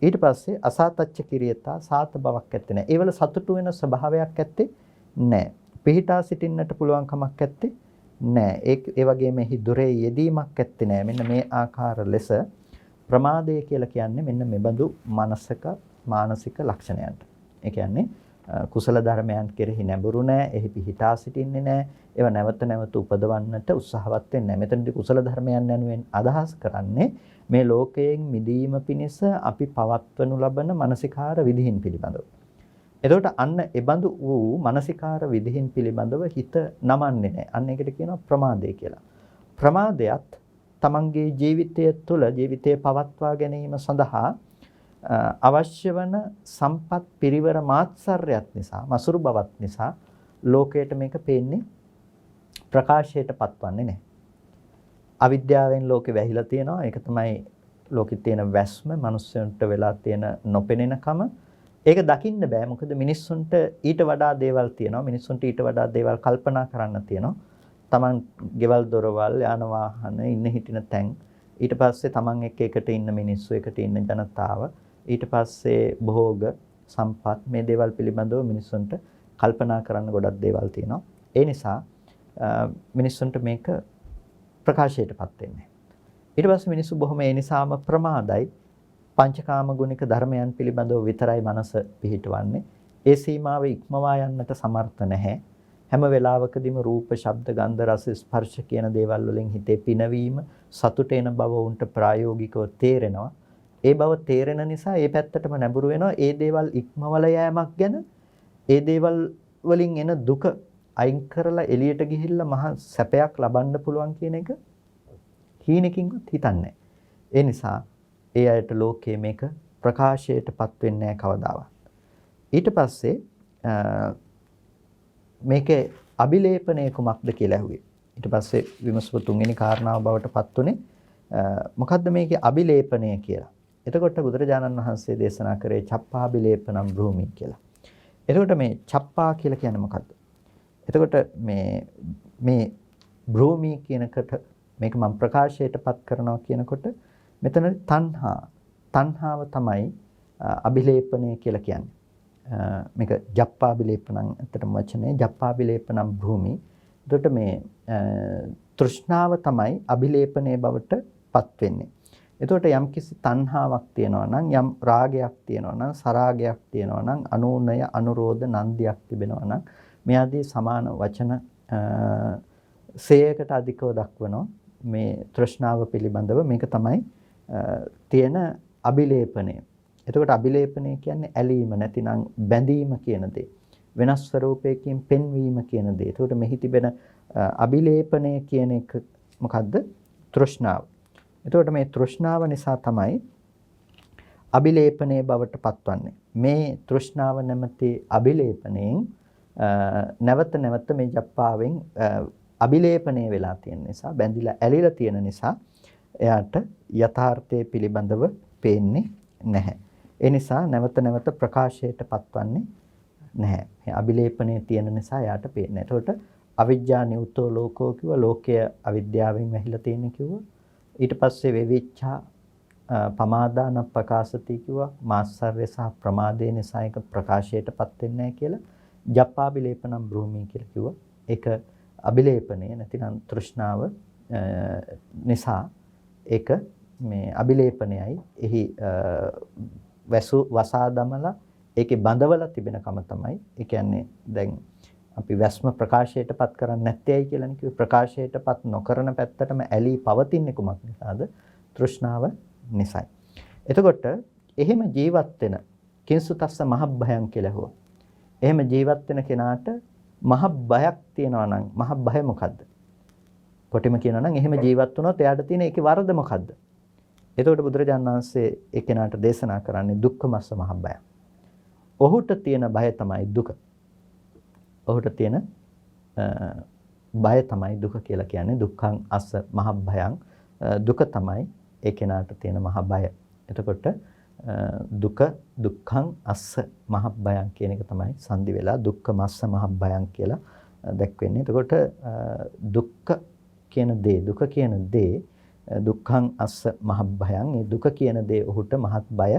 ඊට පස්සේ අසාතච්ච කිරියතා සාත බවක් ඇත්තේ නෑ ඒවල සතුටු වෙන ස්වභාවයක් ඇත්තේ නෑ පිහිටා සිටින්නට පුළුවන් කමක් ඇත්තේ නෑ ඒ වගේම එහි දුරේ යෙදීමක් ඇත්තේ නෑ මෙන්න මේ ආකාර ලෙස ප්‍රමාදය කියලා කියන්නේ මෙන්න මෙබඳු මානසික ලක්ෂණයන්ට ඒ කියන්නේ කුසල ධර්මයන් කෙරෙහි නැඹුරු නෑ එහි පිහිටා සිටින්නේ නෑ ඒවා නැවත නැවත උපදවන්නට උත්සාහවත් වෙන්නේ නෑ මෙතනදී කුසල ධර්මයන් යනුවෙන් අදහස් කරන්නේ මේ ලෝකයෙන් මිදීම පිණිස අපි පවත්වනු ලබන මානසිකාර විදිහින් පිළිබඳව එතකොට අන්න එබඳු වූ මානසිකාර විදිහින් පිළිබඳව හිත නමන්නේ නැහැ. අන්න ඒකට කියනවා ප්‍රමාදය කියලා. ප්‍රමාදයත් තමන්ගේ ජීවිතය තුළ ජීවිතය පවත්වා ගැනීම සඳහා අවශ්‍ය වන සම්පත් පිරිවර මාත්සර්යත් නිසා, මසුරු බවත් නිසා ලෝකයට මේක පේන්නේ ප්‍රකාශයට පත්වන්නේ නැහැ. අවිද්‍යාවෙන් ලෝකෙ වැහිලා තියෙනවා. ඒක තමයි ලෝකෙ තියෙන වැස්ම, මිනිස්සුන්ට වෙලා තියෙන නොපෙනෙනකම. ඒක දකින්න බෑ මොකද මිනිස්සුන්ට ඊට වඩා දේවල් තියෙනවා මිනිස්සුන්ට ඊට වඩා දේවල් කල්පනා කරන්න තියෙනවා තමන් ගෙවල් දොරවල් යාන වාහන ඉන්න හිටින තැන් ඊට පස්සේ තමන් එකට ඉන්න මිනිස්සු එකට ඉන්න ජනතාව ඊට පස්සේ භෝග සම්පත් මේ දේවල් පිළිබඳව මිනිස්සුන්ට කල්පනා කරන්න ගොඩක් දේවල් තියෙනවා ඒ නිසා මිනිස්සුන්ට මේක ප්‍රකාශයටපත් වෙන්නේ ඊට පස්සේ මිනිස්සු බොහොම ඒ නිසාම ප්‍රමාදයි පංචකාම ගුණික ධර්මයන් පිළිබඳව විතරයි මනස පිහිටවන්නේ. ඒ සීමාව ඉක්මවා යන්නට සමර්ථ නැහැ. හැම වෙලාවකදීම රූප, ශබ්ද, ගන්ධ, රස, ස්පර්ශ කියන දේවල් වලින් හිතේ පිනවීම, සතුට එන බව උන්ට ප්‍රායෝගිකව තේරෙනවා. ඒ බව තේරෙන නිසා ඒ පැත්තටම නැඹුරු වෙනවා. ඒ දේවල් ඉක්මවල යෑමක් ගැන, ඒ දේවල් වලින් එන දුක අයින් කරලා එළියට ගිහිල්ලා මහා සැපයක් ලබන්න පුළුවන් කියන එක හීනකින්වත් හිතන්නේ. ඒ නිසා ඒ අයට ලෝකයේ මේක ප්‍රකාශයටපත් වෙන්නේ නැහැ කවදාවත්. ඊට පස්සේ මේකේ අභිලේපනය කුමක්ද කියලා ඇහුවේ. ඊට පස්සේ විමසපු තුන්වෙනි කාරණාව බවට පත් උනේ මොකද්ද මේකේ අභිලේපනය කියලා. එතකොට බුදුරජාණන් වහන්සේ දේශනා කරේ චප්පාභිලේපනම් භූමි කියලා. එතකොට මේ චප්පා කියලා කියන්නේ මොකද්ද? එතකොට මේ භූමි කියනකට මේක මම ප්‍රකාශයටපත් කරනවා කියනකොට මෙතන තණ්හාව තමයි අභිලේපනය කියලා කියන්නේ. මේක ජප්පාභිලේපනම් ඇත්තටම වචනේ ජප්පාභිලේපනම් භූමි. එතකොට මේ තෘෂ්ණාව තමයි අභිලේපනයේ බවට පත් වෙන්නේ. එතකොට යම් කිසි තණ්හාවක් තියෙනවා නම්, යම් රාගයක් තියෙනවා නම්, සරාගයක් තියෙනවා නම්, අනූනය අනුරෝධ නන්දියක් තිබෙනවා නම් මේ ආදී සමාන වචන 100කට අධිකව දක්වනවා මේ තෘෂ්ණාව පිළිබඳව. මේක තමයි තියෙන අභිලේපනය. එතකොට අභිලේපනය කියන්නේ ඇලීම නැතිනම් බැඳීම කියන දේ. වෙනස් ස්වરૂපයකින් පෙන්වීම කියන දේ. එතකොට මෙහි තිබෙන අභිලේපනය කියන එක මොකද්ද? තෘෂ්ණාව. එතකොට මේ තෘෂ්ණාව නිසා තමයි අභිලේපනයේ බවට පත්වන්නේ. මේ තෘෂ්ණාව නැමැති අභිලේපණයෙන් නැවත නැවත මේ ජප්පාවෙන් අභිලේපනය වෙලා තියෙන නිසා, බැඳිලා ඇලිලා තියෙන නිසා එයාට යථාර්ථයේ පිළිබඳව පේන්නේ නැහැ. ඒ නිසා නැවත නැවත ප්‍රකාශයට පත්වන්නේ නැහැ. මේ අභිලේපනයේ තියෙන නිසා එයාට පේන්නේ. එතකොට අවිජ්ජා නියුතෝ ලෝකෝ කිව්ව, ලෝකය අවිද්‍යාවෙන් වැහිලා තියෙන කිව්ව. ඊට පස්සේ වෙවිච්ඡා පමාදාන ප්‍රකාශති කිව්වා. මාස්සර්ය සහ ප්‍රමාදේ නිසා එක ප්‍රකාශයටපත් වෙන්නේ නැහැ කියලා. ජප්පාභිලේපනම් භූමි කියලා කිව්වා. ඒක අභිලේපනේ නැතිනම් තෘෂ්ණාව නිසා ඒක මේ අභිලේපනයයි එහි වසා දමලා ඒකේ බඳවලා තිබෙනකම තමයි. ඒ කියන්නේ දැන් අපි වැස්ම ප්‍රකාශයටපත් කරන්නේ නැත්තේයි කියලානේ කිව්වේ. ප්‍රකාශයටපත් නොකරන පැත්තටම ඇලී පවතින්නේ කුමක් නිසාද? තෘෂ්ණාව නිසායි. එතකොට එහෙම ජීවත් වෙන කිංසුතස්ස මහබ්බයන් කියලා හුවා. එහෙම ජීවත් වෙන කෙනාට මහ බයක් තියෙනවා නම් මහ බය මොකද්ද? කොටිම කියනවා නම් එහෙම ජීවත් වුණොත් එයාට තියෙන ඒකේ වරද මොකද්ද? එතකොට බුදුරජාණන් වහන්සේ ඒ කෙනාට දේශනා කරන්නේ දුක්ඛමස්ස මහ බය. ඔහුට තියෙන බය තමයි දුක. ඔහුට තියෙන බය තමයි දුක කියලා කියන්නේ. දුක්ඛං අස්ස මහ භයං. දුක තමයි ඒ කෙනාට තියෙන මහ බය. එතකොට දුක දුක්ඛං අස්ස මහ භයං කියන එක තමයි සංදි වෙලා දුක්ඛමස්ස මහ භයං කියලා දැක්වෙන්නේ. එතකොට දුක්ඛ කියන දේ, දුක කියන දේ දුක්ඛං අස්ස මහ භයං. මේ දුක කියන දේ ඔහුට මහත් බය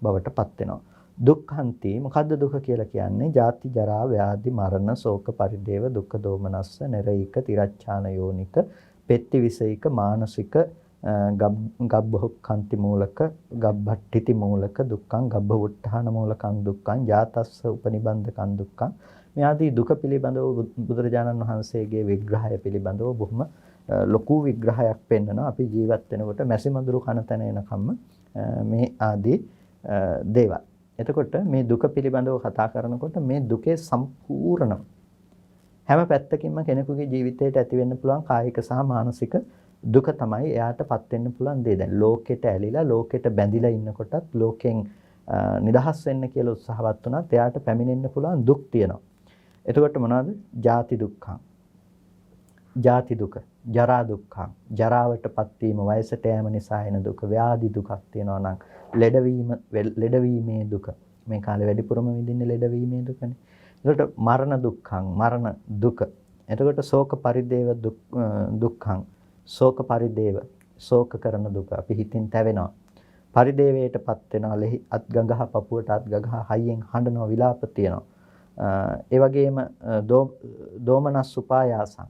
බවට පත් වෙනවා. දුක්ඛන්ති මොකද්ද දුක කියලා කියන්නේ? ජාති ජරා ව්‍යාධි මරණ ශෝක පරිදේව දුක්ඛ දෝමනස්ස නිරයික තිරච්ඡාන යෝනික පෙත්ති විසයික මානසික ගබ්බහොක්ඛන්ති මූලක ගබ්බට්ඨිති මූලක දුක්ඛං ගබ්බවුට්ඨාන මූලකං දුක්ඛං ජාතස්ස උපනිබන්ධකං දුක්ඛං. මේ ආදී දුක පිළිබඳව බුදුරජාණන් වහන්සේගේ විග්‍රහය පිළිබඳව බොහොම ලොකු විග්‍රහයක් පෙන්වනවා. අපි ජීවත් වෙනකොට මැසිමඳුරු කන තැන එනකම්ම මේ ආදී දේවල්. එතකොට මේ දුක පිළිබඳව කතා කරනකොට මේ දුකේ සම්පූර්ණ හැම පැත්තකින්ම කෙනෙකුගේ ජීවිතයට ඇති වෙන්න පුළුවන් කායික සහ මානසික දුක තමයි එයාටපත් වෙන්න පුළුවන් දේ. දැන් ලෝකෙට ඇලිලා ලෝකෙට බැඳිලා ඉන්නකොටත් ලෝකෙන් නිදහස් වෙන්න කියලා උත්සාහවත් වුණත් එයාට පැමිණෙන්න පුළුවන් දුක් තියෙනවා. එතකොට මොනවද? ජාති දුක්ඛං. ජාති දුක, ජරා දුක්ඛං. ජරාවටපත් වීම, වයසට යෑම නිසා එන දුක, ව්‍යාධි දුකක් තියෙනවා නම් ලෙඩවීමේ දුක. මේ කාලේ වැඩිපුරම විඳින්නේ ලෙඩවීමේ දුකනේ. එතකොට මරණ දුක්ඛං, මරණ දුක. එතකොට ශෝක පරිදේව දුක්ඛං. ශෝක පරිදේව, ශෝක කරන දුක. අපි හිතින් තැවෙනවා. පරිදේවයටපත් වෙනවා. ලෙහි අත් ගඟහ පපුවට අත් ගඟහ හයියෙන් හඬනවා, විලාප තියෙනවා. ඒ වගේම දෝමනස් උපායාසං.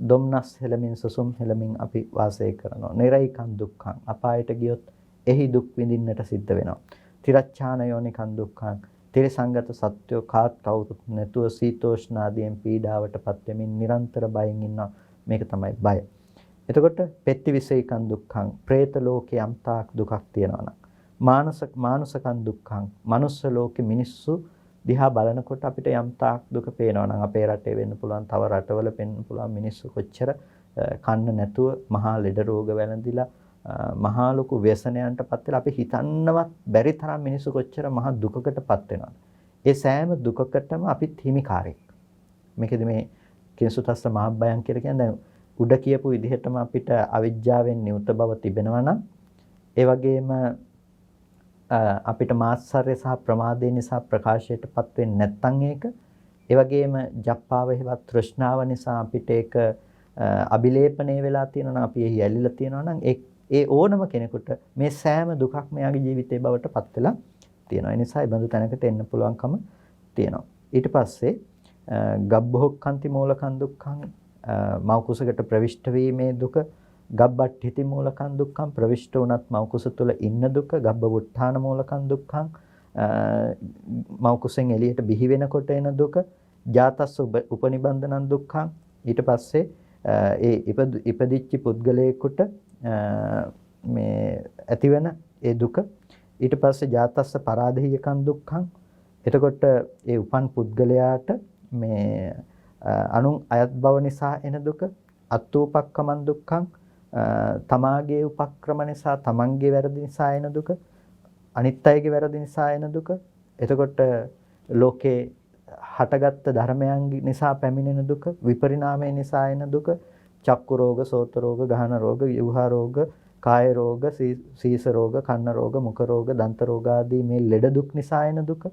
දොම්නස් හෙලමින් සුසුම් හෙලමින් අපි වාසය කරනවා. නිරයිකං දුක්ඛං. අපායට ගියොත් එහි දුක් විඳින්නට සිද්ධ වෙනවා. තිරච්ඡාන යෝනිකං දුක්ඛං. තිරසංගත සත්‍යෝ කාත් කවුරුත් නැතුව සීතෝෂ්ණ ආදියෙන් පීඩාවටපත් වෙමින් නිරන්තර බයෙන් ඉන්නවා. මේක තමයි බය. එතකොට පෙත්තිවිසේකං දුක්ඛං പ്രേත ලෝකේ යම්තාක් දුකක් තියෙනවා නම් මානුසකං දුක්ඛං මනුස්ස ලෝකේ මිනිස්සු දිහා බලනකොට අපිට යම්තාක් දුක පේනවා නම් අපේ රටේ වෙන්න පුළුවන් තව රටවල වෙන්න පුළුවන් මිනිස්සු කොච්චර කන්න නැතුව මහා ලෙඩ රෝග වැළඳිලා මහා ලොකු ව්‍යසනයන්ටපත් වෙලා අපි හිතන්නවත් බැරි තරම් මිනිස්සු කොච්චර මහා දුකකටපත් වෙනවද? ඒ සෑම දුකකටම අපිත් හිමිකාරයෙක්. මේකෙදි මේ කිංසුතස්ස මහබ්බයන් කියලා කියන්නේ දැන් උඩ කියපු විදිහටම අපිට අවිජ්ජාවෙන් නියුත බව තිබෙනවා නම් ඒ වගේම අපිට මාත්සර්ය සහ ප්‍රමාදය නිසා ප්‍රකාශයටපත් වෙන්නේ නැත්නම් ඒක ඒ වගේම ජප්පාව හේවත් තෘෂ්ණාව නිසා අපිට ඒක අබිලේපණය වෙලා තියෙනවා නම් අපි එහි ඇලිලා තියෙනවා නම් ඒ ඕනම කෙනෙකුට මේ සෑම දුකක් මෙයාගේ ජීවිතේ බවට පත් වෙලා තියෙනවා. ඒ නිසා ඒ බඳු තැනකට එන්න පුළුවන්කම තියෙනවා. ඊට පස්සේ ගබ්බහොක්ඛන්ති මූලකං දුක්ඛං මව කුසකට ප්‍රවිෂ්ඨ වීමේ දුක ගබ්බට්ඨිති මූලකං දුක්ඛං ප්‍රවිෂ්ඨ වුණත් මව කුස තුල ඉන්න දුක ගබ්බවුත්ථාන මූලකං දුක්ඛං මව කුසෙන් එළියට බිහි වෙනකොට එන දුක ජාතස්ස උපනිබන්ධනං දුක්ඛං ඊට පස්සේ ඒ ඉපදිච්ච පුද්ගලයෙකුට මේ ඇතිවෙන ඒ දුක ඊට පස්සේ ජාතස්ස පරාදීයකං දුක්ඛං එතකොට ඒ උපන් පුද්ගලයාට මේ අනුන් අයත් බව නිසා එන දුක අත්ූපක්කමං දුක්ඛං තමාගේ උපක්‍රම නිසා තමන්ගේ වැරදි නිසා එන දුක අනිත් අයගේ වැරදි නිසා එන දුක එතකොට ලෝකේ හටගත්තු ධර්මයන් නිසා පැමිණෙන දුක විපරිණාමය නිසා එන දුක චක්කු රෝග සෝත රෝග ගහන රෝග විවහා රෝග කාය රෝග සීස රෝග කන්න රෝග මුඛ රෝග දන්ත රෝග ආදී මේ ලෙඩ දුක් නිසා එන දුක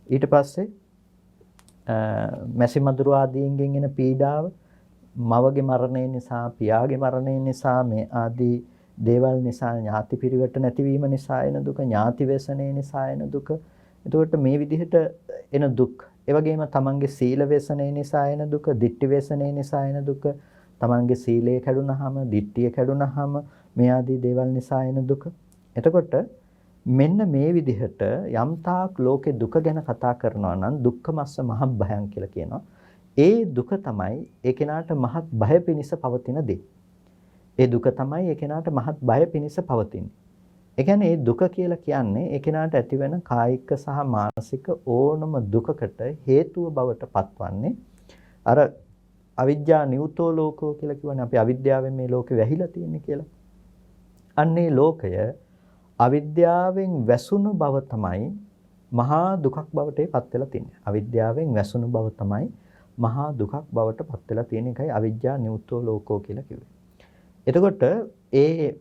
ඊට පස්සේ මැසි මදුරු ආදීන්ගෙන් එන පීඩාව මවගේ මරණය නිසා පියාගේ මරණය නිසා මේ ආදී දේවල් නිසා ඥාති පිරිවට නැතිවීම නිසා එන දුක ඥාති වේසනේ නිසා එන දුක එතකොට මේ විදිහට එන දුක් ඒ වගේම තමන්ගේ සීල වේසනේ නිසා එන දුක දිට්ඨි වේසනේ නිසා එන දුක තමන්ගේ සීලය කැඩුනහම දිට්ඨිය කැඩුනහම මේ ආදී දේවල් නිසා එන දුක එතකොට මෙන්න මේ විදිහට යම්තාක් ලෝකේ දුක ගැන කතා කරනවා නම් දුක්ඛමස්ස මහබ්බයං කියලා කියනවා. ඒ දුක තමයි ඒ කෙනාට මහත් බය පිණිස පවතින දේ. ඒ දුක තමයි ඒ කෙනාට මහත් බය පිණිස පවතින්නේ. ඒ කියන්නේ මේ දුක කියලා කියන්නේ ඒ කෙනාට ඇතිවෙන කායික සහ මානසික ඕනම දුකකට හේතුව බවට පත්වන්නේ අර අවිද්‍යා නියුතෝ ලෝකෝ කියලා කියවනේ අපි අවිද්‍යාවෙන් මේ ලෝකෙ වැහිලා තියෙන්නේ කියලා. අන්නේ ලෝකය අවිද්‍යාවෙන් වැසුණු බව තමයි මහා දුකක් බවට පත් වෙලා තියෙන්නේ. අවිද්‍යාවෙන් වැසුණු බව තමයි මහා දුකක් බවට පත් වෙලා තියෙන එකයි අවිද්‍යා නියුතෝ ලෝකෝ කියලා කිව්වේ. එතකොට ඒ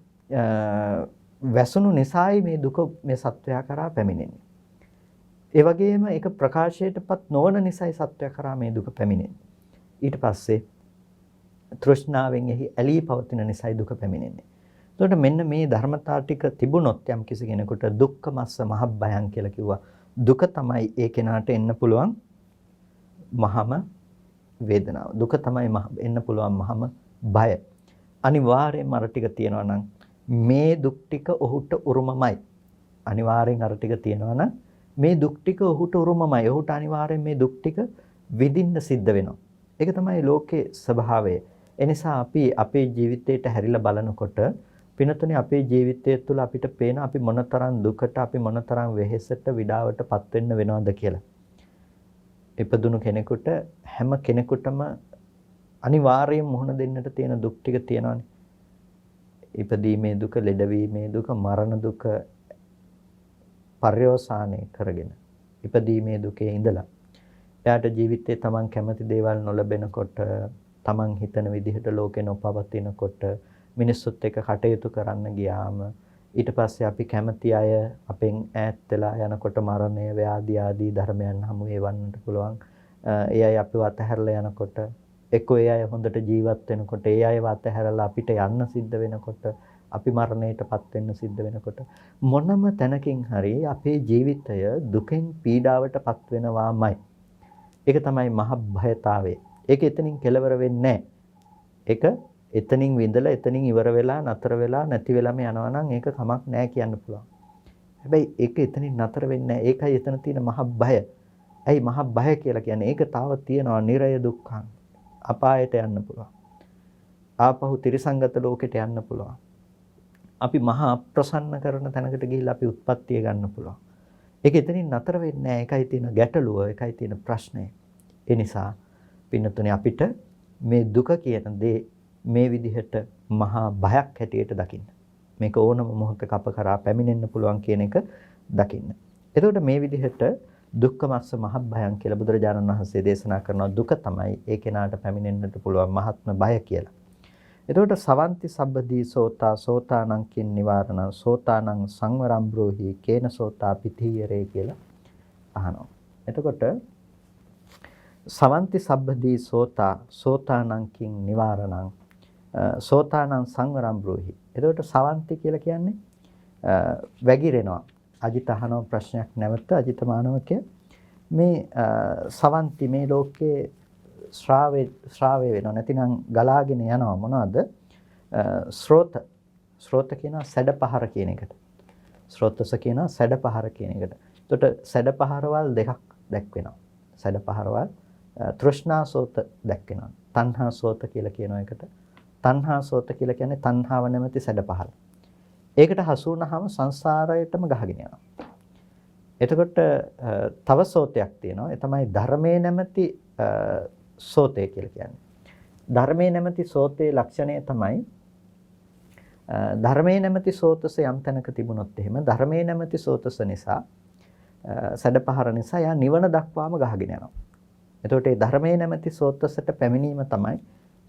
වැසුණු නිසායි මේ දුක මේ සත්වයා කරා පැමිණෙන්නේ. ඒ වගේම ඒක ප්‍රකාශයටපත් නොවන නිසායි සත්වයා කරා මේ දුක පැමිණෙන්නේ. ඊට පස්සේ තෘෂ්ණාවෙන් එහි ඇලී පවතින නිසායි දුක පැමිණෙන්නේ. එතකොට මෙන්න මේ ධර්මතා ටික තිබුණොත් යම් කිසි කෙනෙකුට දුක්ඛමස්ස මහබ්බයං කියලා කිව්වා. දුක තමයි ඒ කෙනාට එන්න පුළුවන් මහම වේදනාව. දුක තමයි එන්න පුළුවන් මහම බය. අනිවාර්යයෙන්ම අර ටික තියෙනවා නම් මේ දුක් ටික ඔහුට උරුමමයි. අනිවාර්යෙන් අර ටික තියෙනවා නම් මේ දුක් ටික ඔහුට උරුමමයි. ඔහුට අනිවාර්යෙන් මේ දුක් ටික විඳින්න සිද්ධ වෙනවා. ඒක තමයි ලෝකේ ස්වභාවය. එනිසා අපි අපේ ජීවිතයට හැරිලා බලනකොට පිනතුනේ අපේ ජීවිතය තුළ අපිට පේන අපි මොනතරම් දුකට අපි මොනතරම් වෙහෙසට විඩාවටපත් වෙන්න වෙනවද කියලා. ඉපදුණු කෙනෙකුට හැම කෙනෙකුටම අනිවාර්යයෙන් මුහුණ දෙන්නට තියෙන දුක් ටික තියෙනවානේ. ඉපදීමේ දුක, ලෙඩවීමේ දුක, මරණ දුක පර්යවසානයේ කරගෙන ඉපදීමේ දුකේ ඉඳලා එයාට ජීවිතේ තමන් කැමති දේවල් නොලැබෙනකොට තමන් හිතන විදිහට ලෝකේ නොපවතිනකොට මිනිස්සුත් එක්ක කටයුතු කරන්න ගියාම ඊට පස්සේ අපි කැමති අය අපෙන් ඈත් වෙලා යනකොට මරණය, ව්‍යාධි ආදී ධර්මයන් හමු වේවන්නට පුළුවන්. ඒ අය අපිව අතහැරලා යනකොට එක්කෝ ඒ අය හොඳට ජීවත් වෙනකොට ඒ අයව අතහැරලා අපිට යන්න සිද්ධ වෙනකොට අපි මරණයටපත් වෙන්න සිද්ධ වෙනකොට මොනම තැනකින් හරි අපේ ජීවිතය දුකෙන් පීඩාවටපත් වෙනවාමයි. ඒක තමයි මහ භයතාවය. ඒක එතනින් කෙලවර වෙන්නේ නැහැ. ඒක එතනින් විඳලා එතනින් ඉවර වෙලා නතර වෙලා නැති වෙලාම යනවා නම් ඒක කමක් නැහැ කියන්න පුළුවන්. හැබැයි ඒක එතනින් නතර වෙන්නේ නැහැ. ඒකයි එතන තියෙන මහ භය. ඇයි මහ භය කියලා කියන්නේ? ඒක තාම තියෙනවා නිරය දුක්ඛං. අපායට යන්න පුළුවන්. ආපහු තිරිසංගත ලෝකෙට යන්න පුළුවන්. අපි මහා අප්‍රසන්න කරන තැනකට ගිහිල්ලා අපි උත්පත්තිය ගන්න පුළුවන්. ඒක එතනින් නතර වෙන්නේ නැහැ. ඒකයි තියෙන ගැටලුව, ඒකයි තියෙන ප්‍රශ්නය. ඒ නිසා පින්නතුනේ අපිට මේ දුක කියන දේ මේ විදිහට මහා බයක් හැටියට දකින්න. මේක ඕනම මොහොතක අප කරා පැමිණෙන්න පුළුවන් කියන එක දකින්න. එතකොට මේ විදිහට දුක්ඛමස්ස මහභයං කියලා බුදුරජාණන් වහන්සේ දේශනා කරනවා. දුක තමයි ඒ කෙනාට පැමිණෙන්නට පුළුවන් මහත්ම බය කියලා. එතකොට සවන්ති සබ්බදී සෝතා සෝතානං කින් නිවාරණං සෝතානං සංවරම් බ්‍රෝහි කේන සෝතා පිතීයරේ කියලා අහනවා. එතකොට සවන්ති සබ්බදී සෝතා සෝතානං කින් නිවාරණං සෝතානං සංවරම් බ්‍රෝහි. එතකොට සවන්ති කියලා කියන්නේ වැగిරෙනවා. අජිත අහන ප්‍රශ්නයක් නැවත අජිත මානවකය මේ සවන්ති මේ ලෝකයේ ශ්‍රාවය වෙනවා නැතිනම් ගලාගෙන යනවා මොනවද ස්රෝත කියනවා සැඩපහර කියන එකට ස්රෝතස කියනවා සැඩපහර කියන එකට. එතකොට සැඩපහරවල් දෙකක් දැක්වෙනවා. සැඩපහරවල් තෘෂ්ණා සෝත දැක්වෙනවා. තණ්හා සෝත කියලා කියන එකට. තණ්හා සෝත කියලා කියන්නේ තණ්හාව නැමැති සැඩපහර. ඒකට හසු වුණාම සංසාරයටම ගහගෙන යනවා. එතකොට තව සෝතයක් තියෙනවා. ඒ තමයි ධර්මයේ නැමැති සෝතය කියලා කියන්නේ. ධර්මයේ නැමැති සෝතේ ලක්ෂණය තමයි ධර්මයේ නැමැති සෝතස යම් තැනක තිබුණොත් එහෙම ධර්මයේ නැමැති සෝතස නිසා සැඩපහර නිසා යා නිවන දක්වාම ගහගෙන යනවා. එතකොට මේ ධර්මයේ නැමැති සෝතසට පැමිණීම තමයි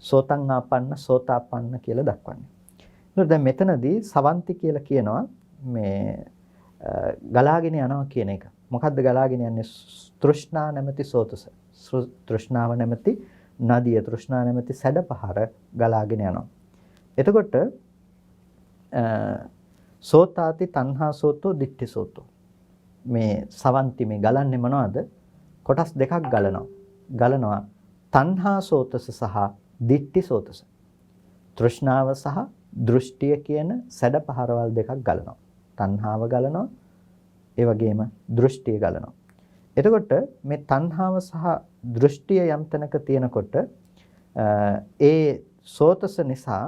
සෝතං ආපන්න සෝතාපන්න කියලා දක්වන්නේ. එතකොට දැන් මෙතනදී සවන්ති කියලා කියනවා මේ ගලාගෙන යනවා කියන එක. මොකද්ද ගලාගෙන යන්නේ? තෘෂ්ණා නැමැති සෝතස. තෘෂ්ණාව නැමැති නදිය තෘෂ්ණා නැමැති සැඩපහර ගලාගෙන යනවා. එතකොට සෝතාති තණ්හා සෝතෝ දිට්ඨි සෝතෝ. මේ සවන්ති මේ ගලන්නේ මොනවද? කොටස් දෙකක් ගලනවා. තණ්හා සෝතස සහ දිට්ඨි සෝතස. තෘෂ්ණාව සහ දෘෂ්ටිය කියන සැඩපහරවල් දෙකක් ගලනවා. තණ්හාව ගලනවා. ඒ වගේම දෘෂ්ටිය ගලනවා. එතකොට මේ තණ්හාව සහ දෘෂ්ටිය යම් තැනක තියෙනකොට ඒ සෝතස නිසා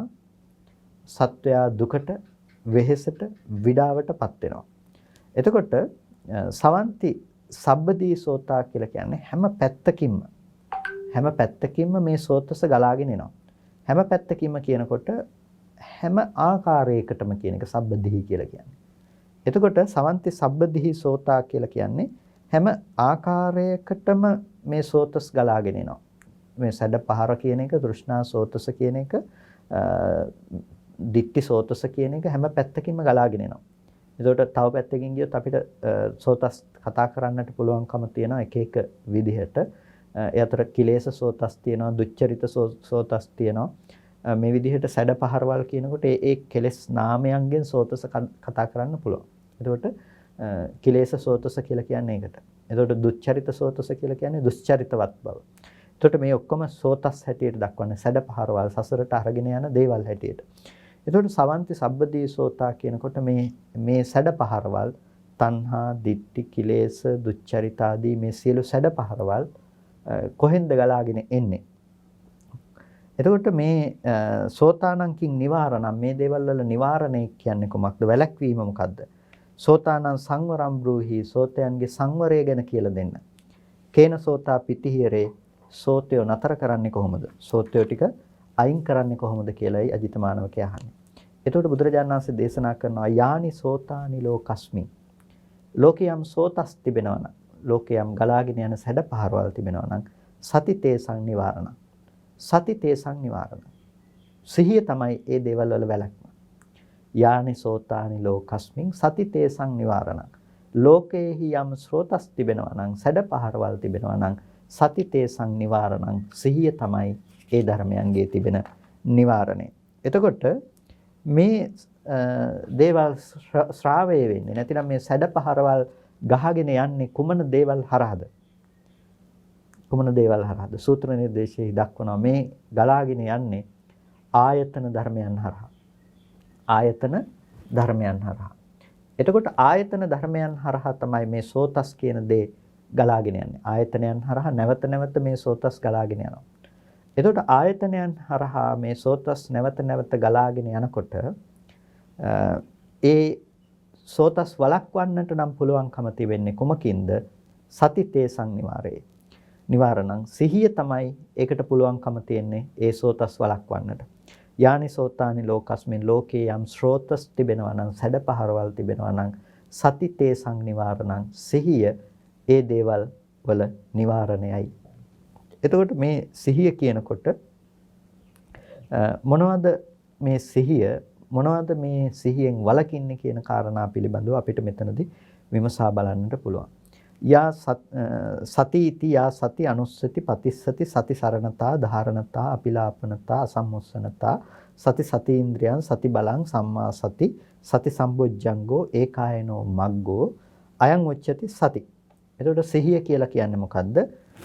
සත්වයා දුකට, වෙහෙසට, විඩාවටපත් වෙනවා. එතකොට සවන්ති සබ්බදී සෝතා කියලා කියන්නේ හැම පැත්තකින්ම මේ සෝතස ගලාගෙන එනවා. හැම පැත්තකින්ම කියනකොට හැම ආකාරයකටම කියන එක සබ්බදී කියලා කියන්නේ. එතකොට සවන්ති සබ්බදී සෝතා කියලා කියන්නේ හැම ආකාරයකටම මේ සෝතස් ගලාගෙන එනවා. මේ සැඩපහර කියන එක, තෘෂ්ණා සෝතස කියන එක, දිට්ඨි සෝතස කියන එක හැම පැත්තකින්ම ගලාගෙන එනවා. එතකොට තව පැත්තකින් ගියොත් අපිට සෝතස් කතා කරන්නට පුළුවන්කම තියෙනවා එක එක විදිහට. ඒ අතර කිලේශ සෝතස් තියෙනවා, දුච්චරිත සෝතස් තියෙනවා. මේ විදිහට සැඩපහරවල් කියනකොට ඒ කෙලෙස් නාමයන්ගෙන් සෝතස කතා කරන්න පුළුවන්. එතකොට කිලේශ සෝතස කියලා කියන්නේ ඒකට. එතකොට දුච්චරිත සෝතස කියලා කියන්නේ දුස්චරිතවත් බව. එතකොට මේ ඔක්කොම සෝතස් හැටියට දක්වන්නේ සැඩපහරවල් සසරට අරගෙන යන දේවල් හැටියට. එතකොට සවන්ති සබ්බදී සෝතා කියනකොට මේ සැඩපහරවල් තණ්හා, දිට්ඨි, කිලේශ, දුච්චරිත ආදී මේ සියලු සැඩපහරවල් කොහෙන්ද ගලාගෙන එන්නේ? එතකොට මේ සෝතානංකින් නිවාරණම් මේ දේවල් වල නිවාරණය කියන්නේ කොමක්ද? වැළැක්වීම මොකද්ද? සෝතානං සංවරම් බ්‍රූහි සෝතයන්ගේ සංවරය ගැන කියලා දෙන්න. කේන සෝතා පිටිහිරේ සෝතය නතර කරන්නේ කොහොමද? සෝතය ටික අයින් කරන්නේ කොහොමද කියලායි අජිත මානවකයා අහන්නේ. එතකොට බුදුරජාණන් වහන්සේ දේශනා කරනවා යානි සෝතානි ලෝකස්මි. ලෝකයම් සෝතස් තිබෙනවා නම්, ලෝකයම් ගලාගෙන යන සැඩපහරවල් තිබෙනවා නම් සති තේසං නිවාරණ. සති තේසං නිවාරණ. සිහිය තමයි ඒ දේවල් වල වැළැක්ම. යානි සෝතානි ලෝකස්මින් සති තේසං නිවාරණ. ලෝකේහි යම් ස්රෝතස් තිබෙනවා නම්, සැඩපහරවල් තිබෙනවා නම් සති තේසං නිවාරණං. සිහිය තමයි ඒ ධර්මයන්ගේ තිබෙන නිවාරණය. එතකොට මේ දේවල් ශ්‍රාවය වෙන්නේ නැතිනම් මේ සැඩපහරවල් ගහගෙන යන්නේ කුමන දේවල් හරහාද? කුමන දේවල් හරහාද? සූත්‍ර නිර්දේශයේ දක්වනවා මේ ගලාගෙන යන්නේ ආයතන ධර්මයන් හරහා. ආයතන ධර්මයන් හරහා. එතකොට ආයතන ධර්මයන් හරහා තමයි මේ සෝතස් කියන දේ ගලාගෙන යන්නේ. ආයතනයන් හරහා නැවත නැවත මේ සෝතස් ගලාගෙන යනවා. එතකොට ආයතනයන් හරහා මේ සෝතස් නැවත නැවත ගලාගෙන යනකොට ඒ සෝතස් වළක්වන්නට නම් පුළුවන්කම තිබෙන්නේ කුමකින්ද? සතිතේ සංනිවාරේ. නිවාරණං සිහිය තමයි ඒකට පුළුවන්කම තියෙන්නේ ඒ සෝතස් වළක්වන්නට. යානි සෝතානි ලෝකස්මින් ලෝකේ යම් ස්රෝතස් තිබෙනවා නම් සැඩපහරවල් තිබෙනවා නම් සතිතේ සංනිවාරණං සිහිය ඒ දේවල් වල නිවාරණයයි. එතකොට මේ සිහිය කියනකොට මොනවද මේ සිහිය මොනවද මේ සිහියෙන් වළකින්නේ කියන කාරණා පිළිබඳව අපිට මෙතනදී විමසා බලන්නට පුළුවන්. යා සතිති යා සති අනුස්සති පතිස්සති සති සරණතා ධාරණතා අපිලාපනතා අසම්මුස්සනතා සති සතීන්ද්‍රයන් සති බලං සම්මා සති සති සම්බොජ්ජංගෝ ඒකායනෝ මග්ගෝ අයං උච්චති සති. එතකොට සිහිය කියලා කියන්නේ මොකද්ද?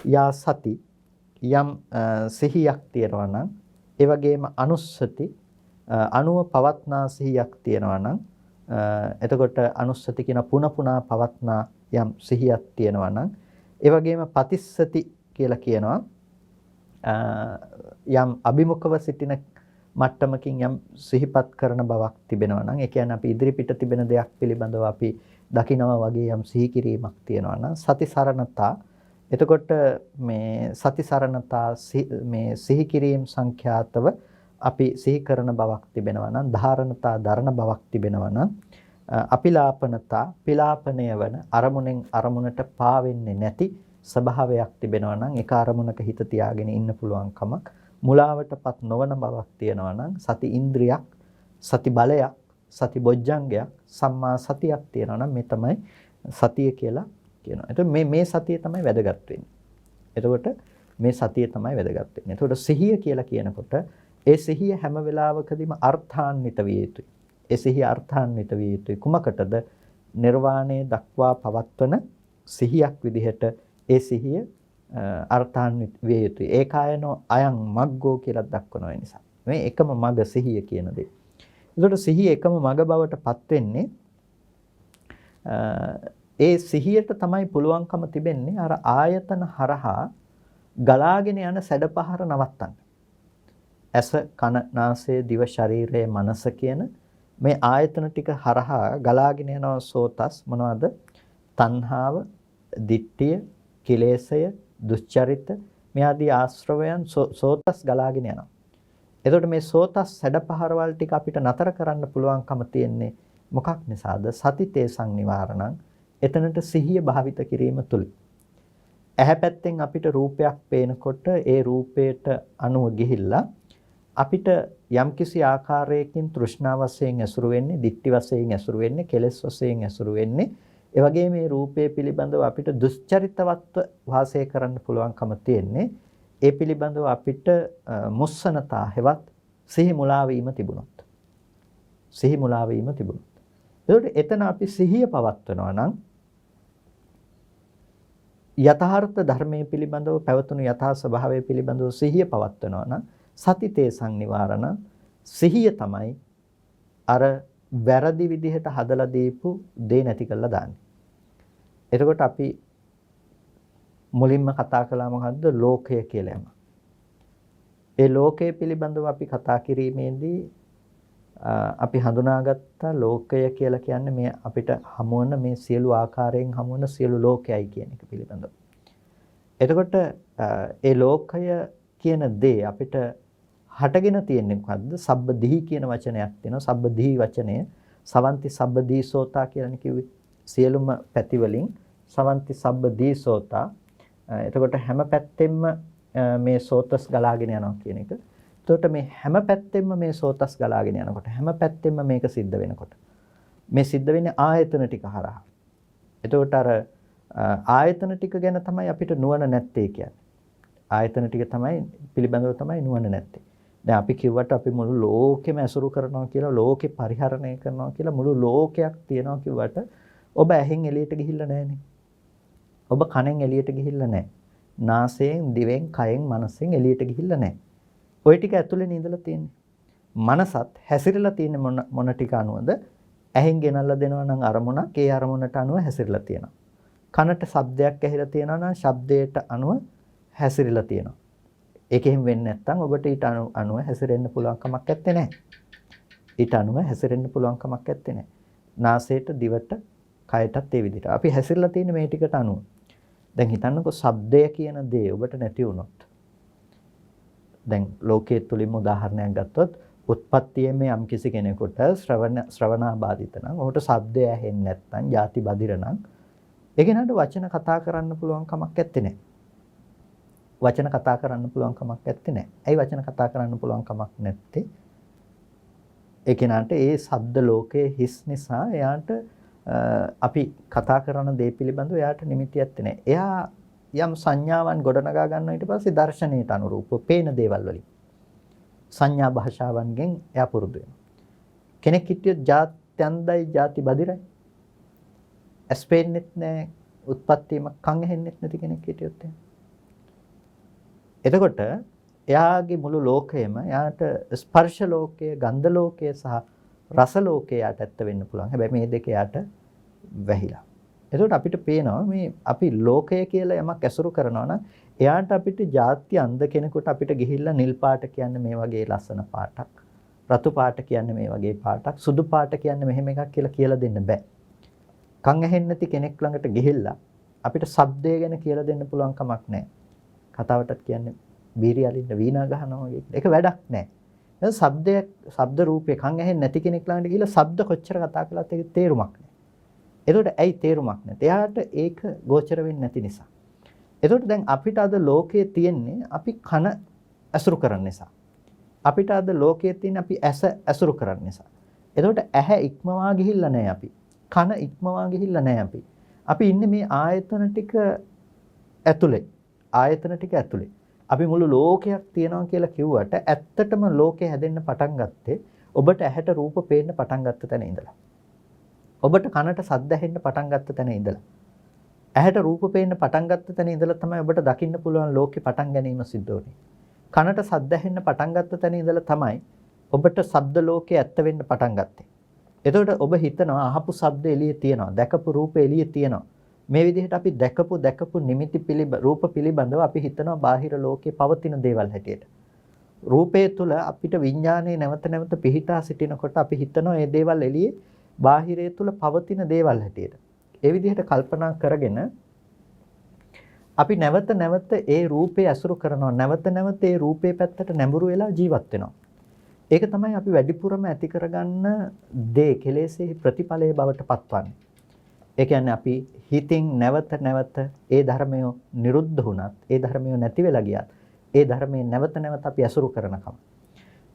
යා සති යම් සිහියක් තියෙනවා නම් ඒ වගේම අනුස්සති අනුව පවත්නා සිහියක් තියෙනවා නම් එතකොට අනුස්සති කියන පුනා පවත්නා යම් සිහියක් තියෙනවා නම් ඒ වගේම පතිස්සති කියලා කියනවා යම් අභිමුඛව සිටින මට්ටමකින් යම් සිහිපත් කරන බවක් තිබෙනවා නම් ඒ කියන්නේ අපි ඉදිරිපිට තිබෙන දෙයක් පිළිබඳව අපි දකිනවා වගේ යම් සිහි කිරීමක් තියෙනවා නම් සති සරණතා එතකොට මේ සති සරණතා මේ සිහි කිරීම සංඛ්‍යාතව අපි සිහි කරන බවක් තිබෙනවා නම් ධාරණතා දරණ බවක් තිබෙනවා නම් අපිලාපනතා පිලාපණය වන අරමුණෙන් අරමුණට පාවෙන්නේ නැති ස්වභාවයක් තිබෙනවා නම් ඒක අරමුණක හිත තියාගෙන ඉන්න පුළුවන් කමක් මුලාවටපත් නොවන බවක් තියෙනවා නම් සති ඉන්ද්‍රියක් සති බලයක් සති බොජ්ජංගයක් සම්මා සතියක් තියෙනවා නම් මේ තමයි සතිය කියලා කියනවා. එතකොට මේ සතිය තමයි වැදගත් වෙන්නේ. එතකොට මේ සතිය තමයි වැදගත් වෙන්නේ. එතකොට සිහිය කියලා කියනකොට ඒ සිහිය හැම වෙලාවකදීම අර්ථාන්විත විය යුතුයි. ඒ සිහිය අර්ථාන්විත විය යුතුයි. කුමකටද? නිර්වාණය දක්වා පවත්වන සිහියක් විදිහට ඒ සිහිය අර්ථාන්විත විය යුතුයි. ඒකායනෝ අයං මග්ගෝ කියලා දක්වනවා නිසා. මේ එකම මග සිහිය කියන දේ. එතකොට සිහිය එකම මග බවට පත් වෙන්නේ ඒ සිහියට තමයි පුළුවන්කම තිබෙන්නේ අර ආයතන හරහා ගලාගෙන යන සැඩපහර නවත්තන්න. ඇස කන නාසය දිව ශරීරය මනස කියන මේ ආයතන ටික හරහා ගලාගෙන යන සෝතස් මොනවද? තණ්හාව, ditthිය, කිලේශය, දුස්චරිත මේ ආදී ආශ්‍රවයන් සෝතස් ගලාගෙන යනවා. එතකොට මේ සෝතස් සැඩපහරවල් ටික අපිට නතර කරන්න පුළුවන්කම තියෙන්නේ මොකක් නිසාද? සතිතේ සංනිවාරණං එතනට සිහිය භාවිත කිරීම තුල. ඇහැ පැත්තෙන් අපිට රූපයක් පේනකොට ඒ රූපයට අනුව ගිහිල්ලා අපිට යම්කිසි ආකාරයකින් තෘෂ්ණා වශයෙන් ඇසුරු වෙන්නේ, ditthi වශයෙන් ඇසුරු වෙන්නේ, කෙලෙස් වශයෙන් ඇසුරු වෙන්නේ. ඒ වගේම මේ රූපය පිළිබඳව අපිට දුස්චරිතවත්ව වාසය කරන්න පුළුවන්කම තියෙන්නේ. ඒ පිළිබඳව අපිට මුස්සනතා හෙවත් සිහි මුලා වීම තිබුණොත්. සිහි මුලා වීම තිබුණොත්. ඒකට එතන අපි සිහිය පවත්වනවා නම් යථාර්ථ ධර්මයේ පිළිබඳව පැවතුණු යථා ස්වභාවය පිළිබඳව සිහිය පවත්වනවා නම් සතිතේ සංනිවාරණ සිහිය තමයි අර වැරදි විදිහට හදලා දීපු දේ නැති කරලා දාන්නේ. එතකොට අපි මුලින්ම කතා කළා මොකද්ද? ලෝකය කියලා යම. ඒ ලෝකය පිළිබඳව අපි කතා කිරීමේදී අපි හඳුනාගත්ත ලෝකය කියලා කියන්නේ මේ අපිට හමුවන මේ සියලු ආකාරයෙන් හමුවන සියලු ලෝකයයි කියන එක පිළිබඳව. එතකොට ඒ ලෝකය කියන දේ අපිට හටගෙන තියෙන්නේ මොකද්ද? සබ්බදීහි කියන වචනයක් තියෙනවා. සබ්බදීහි වචනය සවන්ති සබ්බදීසෝතා කියලානේ කිව්වේ. සියලුම පැති වලින් සවන්ති සබ්බදීසෝතා. එතකොට හැම පැත්තෙම මේ සෝතස් ගලාගෙන යනවා කියන එක. එතකොට මේ හැම පැත්තෙම මේ සෝතස් ගලාගෙන යනකොට හැම පැත්තෙම මේක සිද්ධ වෙනකොට මේ සිද්ධ වෙන්නේ ආයතන ටික හරහා. එතකොට අර ආයතන ටික ගැන තමයි අපිට නුවණ නැත්තේ කියන්නේ. ආයතන ටික තමයි පිළිබඳව තමයි නුවණ නැත්තේ. දැන් අපි කිව්වට අපි මුළු ලෝකෙම ඇසුරු කරනවා කියලා ලෝකෙ පරිහරණය කරනවා කියලා මුළු ලෝකයක් තියනවා කිව්වට ඔබ ඇහෙන් එළියට ගිහිල්ලා නැහනේ. ඔබ කනෙන් එළියට ගිහිල්ලා නැහැ. නාසයෙන්, දිවෙන්, කයෙන්, මනසෙන් එළියට ගිහිල්ලා නැහැ. ওই ටික ඇතුලේ ඉඳලා තියෙන්නේ. මනසත් හැසිරලා තියෙන්නේ මොන ටික අනුවද? ඇහෙන් ගෙනල්ලා දෙනවා නම් අරමුණක්, ඒ අරමුණට අනුව හැසිරලා තියෙනවා. කනට ශබ්දයක් ඇහිලා තියෙනවා නම් ශබ්දයට අනුව හැසිරලා තියෙනවා. ඒකෙන් වෙන්නේ නැත්නම් ඔබට ඊට අනුව හැසිරෙන්න පුළුවන් කමක් නැත්තේ නෑ. ඊට අනුව හැසිරෙන්න පුළුවන් කමක් නැත්තේ නෑ. නාසයට, දිවට, කයටත් ඒ විදිහට. අපි හැසිරලා තියෙන්නේ මේ ටිකට අනුව. දැන් හිතන්නකෝ ශබ්දය කියන දේ ඔබට නැති වුණොත්. දැන් ලෝකයේ තුලින්ම උදාහරණයක් ගත්තොත් උත්පත්තියේ යම් කිසි කෙනෙකුට ශ්‍රවණාබාධිත නම් ඔහුට ශබ්දය ඇහෙන්නේ නැත්නම් ಜಾති බදිර නම් ඒ කෙනාට වචන කතා කරන්න පුළුවන් කමක් නැත්තේ නෑ. වචන කතා කරන්න පුළුවන් කමක් නැත්තේ නෑ. ඇයි වචන කතා කරන්න පුළුවන් කමක් නැත්තේ? ඒ කෙනාට ඒ ශබ්ද ලෝකයේ හිස් නිසා එයාට අපි කතා කරන දේ පිළිබඳව එයාට නිමිතියක් නැහැ. එයා යම් සංඥාවන් ගොඩනගා ගන්නවා ඊට පස්සේ දර්ශනයට අනුරූපව පේන දේවල් වලින් සංඥා භාෂාවන්ගෙන් එයා පුරුදු වෙනවා. කෙනෙක් හිටියොත් ජාත්‍යන්දයි ಜಾති බදිරයි. ඇස්පෙන්නෙත් නැහැ, උත්පත්තියම කන් ඇහෙන්නෙත් නැති කෙනෙක් හිටියොත් එතකොට එයාගේ මුළු ලෝකයම එයාට ස්පර්ශ ලෝකය, ගන්ධ ලෝකය සහ රස ලෝකය යට ඇත්ත වෙන්න පුළුවන්. හැබැයි මේ දෙක යට වැහිලා. එතකොට අපිට පේනවා මේ අපි ලෝකය කියලා යමක් ඇසුරු කරනවා නම් එයාට අපිට ಜಾති අන්ධ කෙනෙකුට අපිට ගිහිල්ලා නිල් පාට කියන්නේ මේ වගේ ලස්සන පාටක්. රතු පාට කියන්නේ මේ වගේ පාටක්. සුදු පාට කියන්නේ මෙහෙම එකක් කියලා දෙන්න බෑ. කන් ඇහෙන්නේ නැති කෙනෙක් ළඟට ගිහිල්ලා අපිට ශබ්දය ගැන කියලා දෙන්න පුළුවන් කමක් නැහැ. කතාවටත් කියන්නේ බීරි අලින්න වීණා ගහනවා වගේ. ඒක වැඩක් නැහැ. එහෙනම් ශබ්ද රූපේ කන් ඇහෙන්නේ නැති කෙනෙක් ළඟට ගිහිල්ලා ශබ්ද කොච්චර කතා කළත් ඒක තේරුමක් නැහැ. එතකොට ඇයි තේරුමක් නැත්තේ? එයාට ඒක ගෝචර වෙන්නේ නැති නිසා. එතකොට දැන් අපිට අද ලෝකයේ තියෙන්නේ අපි කන ඇසුරු කරන නිසා. අපිට අද ලෝකයේ තියෙන අපි ඇස ඇසුරු කරන නිසා. එතකොට ඇහැ ඉක්මවා ගිහිල්ලා නැහැ අපි. කන ඉක්මවා ගිහිල්ලා නැහැ අපි. අපි ඉන්නේ මේ ආයතන ටික ඇතුලේ. ආයතන ටික ඇතුලේ. අපි මුළු ලෝකයක් තියෙනවා කියලා කිව්වට ඇත්තටම ලෝකේ හැදෙන්න පටන් ගත්තේ ඔබට ඇහැට රූප පේන්න පටන් ගත්ත තැන ඉඳලා. ඔබට කනට ශබ්ද ඇහෙන්න පටන් ගත්ත තැන ඉඳලා. ඇහැට රූප පේන්න පටන් ගත්ත තැන ඉඳලා තමයි ඔබට දකින්න පුළුවන් ලෝකේ පටන් ගැනීම සිද්ධ වෙන්නේ. කනට ශබ්ද ඇහෙන්න පටන් ගත්ත තැන ඉඳලා තමයි ඔබට ශබ්ද ලෝකේ ඇත්ත වෙන්න පටන් ගත්තේ. එතකොට ඔබ හිතනවා අහපු ශබ්ද එළියේ තියෙනවා, දැකපු රූප එළියේ තියෙනවා. මේ විදිහට අපි දැකපු නිමිති රූප පිළිබඳව අපි හිතනවා බාහිර ලෝකේ පවතින දේවල් හැටියට. රූපයේ තුල අපිට විඥානයේ නැවත පිහිටා සිටිනකොට අපි හිතනවා මේ දේවල් එළියේ බාහිරයේ තුල පවතින දේවල් හැටියට. ඒ විදිහට කල්පනා කරගෙන අපි නැවත ඒ රූපේ අසුරු කරනවා. නැවත ඒ රූපේ පැත්තට නැඹුරු වෙලා ජීවත් වෙනවා. ඒක තමයි අපි වැඩිපුරම ඇති කරගන්න දේ කෙලෙසේ ප්‍රතිඵලයේ බවට පත්වන්නේ. ඒ කියන්නේ අපි හිතින් නැවත ඒ ධර්මය නිරුද්ධ වුණත්, ඒ ධර්මය නැති වෙලා ගියත්, ඒ ධර්මයේ නැවත අපි අසුරු කරනකම්.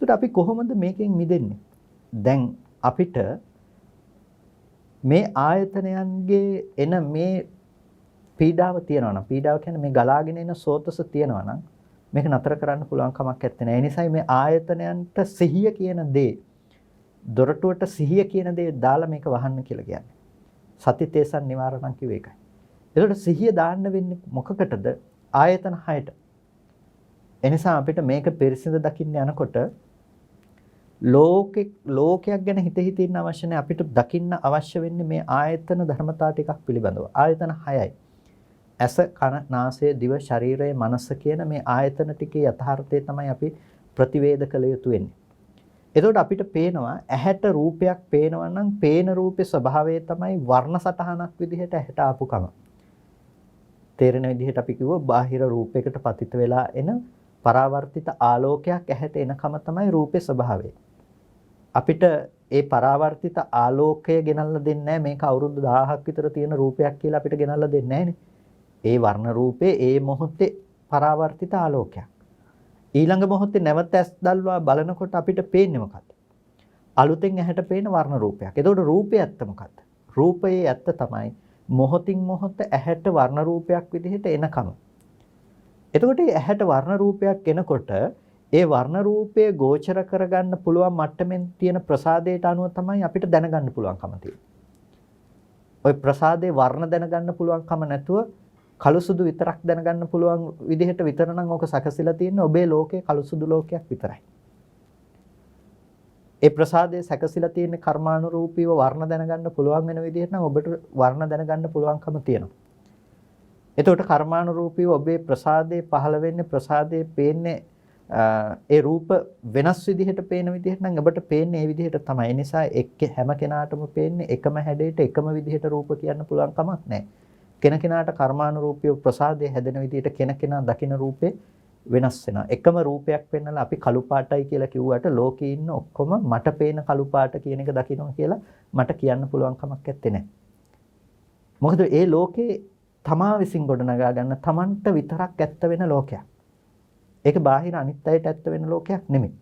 ඒකට අපි කොහොමද මේකෙන් මිදෙන්නේ? දැන් අපිට මේ ආයතනයන්ගේ එන මේ පීඩාව තියෙනවා නම්, පීඩාව කියන්නේ මේ ගලාගෙන එන සෝතස තියෙනවා නම් මේක නතර කරන්න පුළුවන් කමක් නැත්තේ. ඒ නිසායි මේ ආයතනයන්ට සිහිය කියන දේ, දොරටුවට සිහිය කියන දේ දාලා මේක වහන්න කියලා කියන්නේ. සති තේසන් නිවාරණම් කිව්වේ ඒකයි. ඒකට සිහිය දාන්න වෙන්නේ මොකකටද? ආයතන 6ට. එනිසා අපිට මේක පිරිසිදු දකින්න යනකොට ලෝකයක් ගැන හිත ඉන්න අවශ්‍ය නැහැ. අපිට දකින්න අවශ්‍ය වෙන්නේ මේ ආයතන ධර්මතා ටිකක් පිළිබඳව. ආයතන 6යි. ඇස, කන, නාසය, දිව, ශරීරය, මනස කියන මේ ආයතන ටිකේ යථාර්ථය තමයි අපි ප්‍රතිවේද කළ යුතු වෙන්නේ. එතකොට අපිට පේනවා ඇහැට රූපයක් පේනවා නම් පේන රූපේ ස්වභාවය තමයි වර්ණ සටහනක් විදිහට ඇහැට ආපුකම. තේරෙන විදිහට අපි කිව්ව බාහිර රූපයකට පතිත වෙලා එන පරාවර්තිත ආලෝකයක් ඇහැට එනකම තමයි රූපේ ස්වභාවය. අපිට ඒ පරාවර්තිත ආලෝකය ගෙනල්ලා දෙන්නේ නැහැ. මේක අවුරුදු 1000ක් විතර තියෙන රූපයක් කියලා අපිට ගෙනල්ලා දෙන්නේ නැහනේ. ඒ වර්ණ රූපේ ඒ මොහොතේ පරාවර්තිත ආලෝකයක්. ඊළඟ මොහොතේ නැවත ඇස් දැල්වා බලනකොට අපිට පේන්නේ මොකක්ද? අලුතෙන් ඇහැට පේන වර්ණ රූපයක්. එතකොට රූපේ ඇත්ත මොකක්ද? රූපයේ ඇත්ත තමයි මොහොතින් මොහොත ඇහැට වර්ණ රූපයක් විදිහට එනකම. එතකොට ඇහැට වර්ණ රූපයක් එනකොට ඒ වර්ණ රූපය ගෝචර කරගන්න පුළුවන් මට්ටමින් තියෙන ප්‍රසාදයට අනුව තමයි අපිට දැනගන්න පුළුවන්කම තියෙන්නේ. ওই ප්‍රසාදේ වර්ණ දැනගන්න පුළුවන්කම නැතුව කළු සුදු විතරක් දැනගන්න පුළුවන් විදිහට විතර නම් ඕක සැකසීලා තියෙන්නේ ඔබේ ලෝකේ කළු සුදු ලෝකයක් විතරයි. ඒ ප්‍රසාදයේ සැකසීලා තියෙන කර්මානුරූපීව වර්ණ දැනගන්න පුළුවන් වෙන විදිහට නම් ඔබට වර්ණ දැනගන්න පුළුවන්කම තියෙනවා. එතකොට කර්මානුරූපීව ඔබේ ප්‍රසාදේ පහළ වෙන්නේ ප්‍රසාදේ පේන්නේ ඒ රූප වෙනස් විදිහට පේන විදිහට නම් ඔබට පේන්නේ ඒ විදිහට තමයි. ඒ නිසා හැම කෙනාටම පේන්නේ එකම හැඩයට එකම විදිහට රූප කියන්න පුළුවන් කමක් නැහැ. කෙනකෙනාට කර්මානුරූපීව ප්‍රසාදේ හැදෙන විදිහට කෙනකෙනා දකින රූපේ වෙනස් වෙනවා. එකම රූපයක් පෙන්නලා අපි කළු පාටයි කියලා කිව්වට ලෝකේ ඉන්න ඔක්කොම මට පේන කළු පාට කියන එක දකිනවා කියලා මට කියන්න පුළුවන් කමක් නැත්තේ. මොකද ඒ ලෝකේ තමා විසින් ගොඩනගා ගන්න තමන්ට විතරක් ඇත්ත වෙන ලෝකයක්. ඒක බාහිර අනිත් අයට ඇත්ත වෙන ලෝකයක් නෙමෙයි.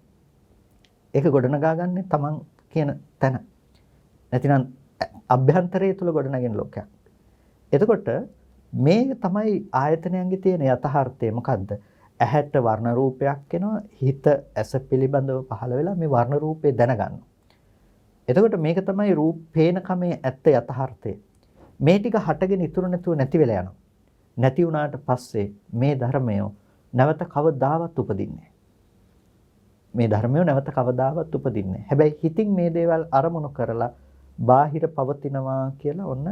ඒක ගොඩනගා ගන්න තමන් කියන තැන. නැතිනම් අභ්‍යන්තරය තුල ගොඩනගෙන ලෝකයක්. එතකොට මේ තමයි ආයතනයන්ගේ තියෙන යථාර්ථය. මොකද්ද? ඇහැට වර්ණ රූපයක් එනවා, හිත ඇස පිළිබඳව පහළ වෙලා මේ වර්ණ රූපේ දැනගන්නවා. එතකොට මේක තමයි රූප පේන කමේ ඇත්ත යථාර්ථය. මේ ටික හටගෙන ඉතුරු නැතුව නැති වෙලා යනවා. නැති වුණාට පස්සේ මේ ධර්මය නැවත කවදාවත් උපදින්නේ. මේ ධර්මය නැවත කවදාවත් උපදින්නේ. හැබැයි හිතින් මේ දේවල් අරමුණු කරලා බාහිර පවතිනවා කියලා ඔන්න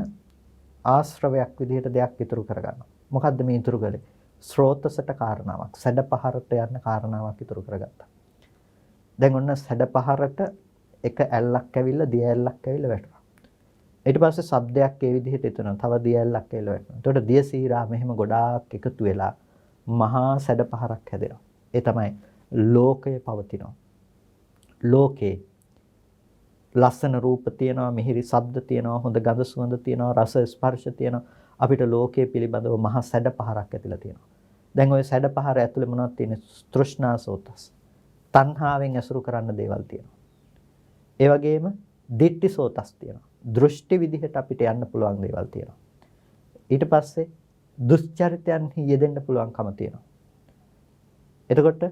ආශ්‍රවයක් විදිහට දෙයක් ඉතුරු කරගන්නවා. මොකද්ද මේ ඉතුරු කළේ? ස්රෝතසට කාරණාවක්, සැඩපහරට යන කාරණාවක් ඉතුරු කරගත්තා. දැන් ඔන්න සැඩපහරට එක ඇල්ලක් ඇවිල්ලා දිය ඇල්ලක් ඇවිල්ලා වැටුණා. ඊට පස්සේ ශබ්දයක් ඒ විදිහට එතුණා. තව දිය ඇල්ලක් ඇවිල්ලා වැටුණා. එතකොට දිය සීරා මෙහෙම ගොඩාක් එකතු වෙලා මහා සැඩපහරක් හැදෙනවා. ඒ තමයි ලෝකය පවතිනවා. ලෝකේ ලස්සන රූප තියෙනවා, මිහිරි ශබ්ද තියෙනවා, හොඳ ගඳ සුවඳ තියෙනවා, රස ස්පර්ශ තියෙනවා. අපිට ලෝකයේ පිළිබඳව මහා සැඩපහරක් ඇතිලා තියෙනවා. දැන් ওই සැඩපහර ඇතුලේ මොනවද තියෙන්නේ? තෘෂ්ණා සෝතස්. තණ්හාවෙන් ඇසුරු කරන්න දේවල් තියෙනවා. ඒ වගේම දිට්ඨි සෝතස් තියෙනවා. දෘෂ්ටි විදිහට අපිට යන්න පුළුවන් දේවල් තියෙනවා. ඊට පස්සේ දුස්චරිතයන්හි යෙදෙන්න පුළුවන්කම තියෙනවා. එතකොට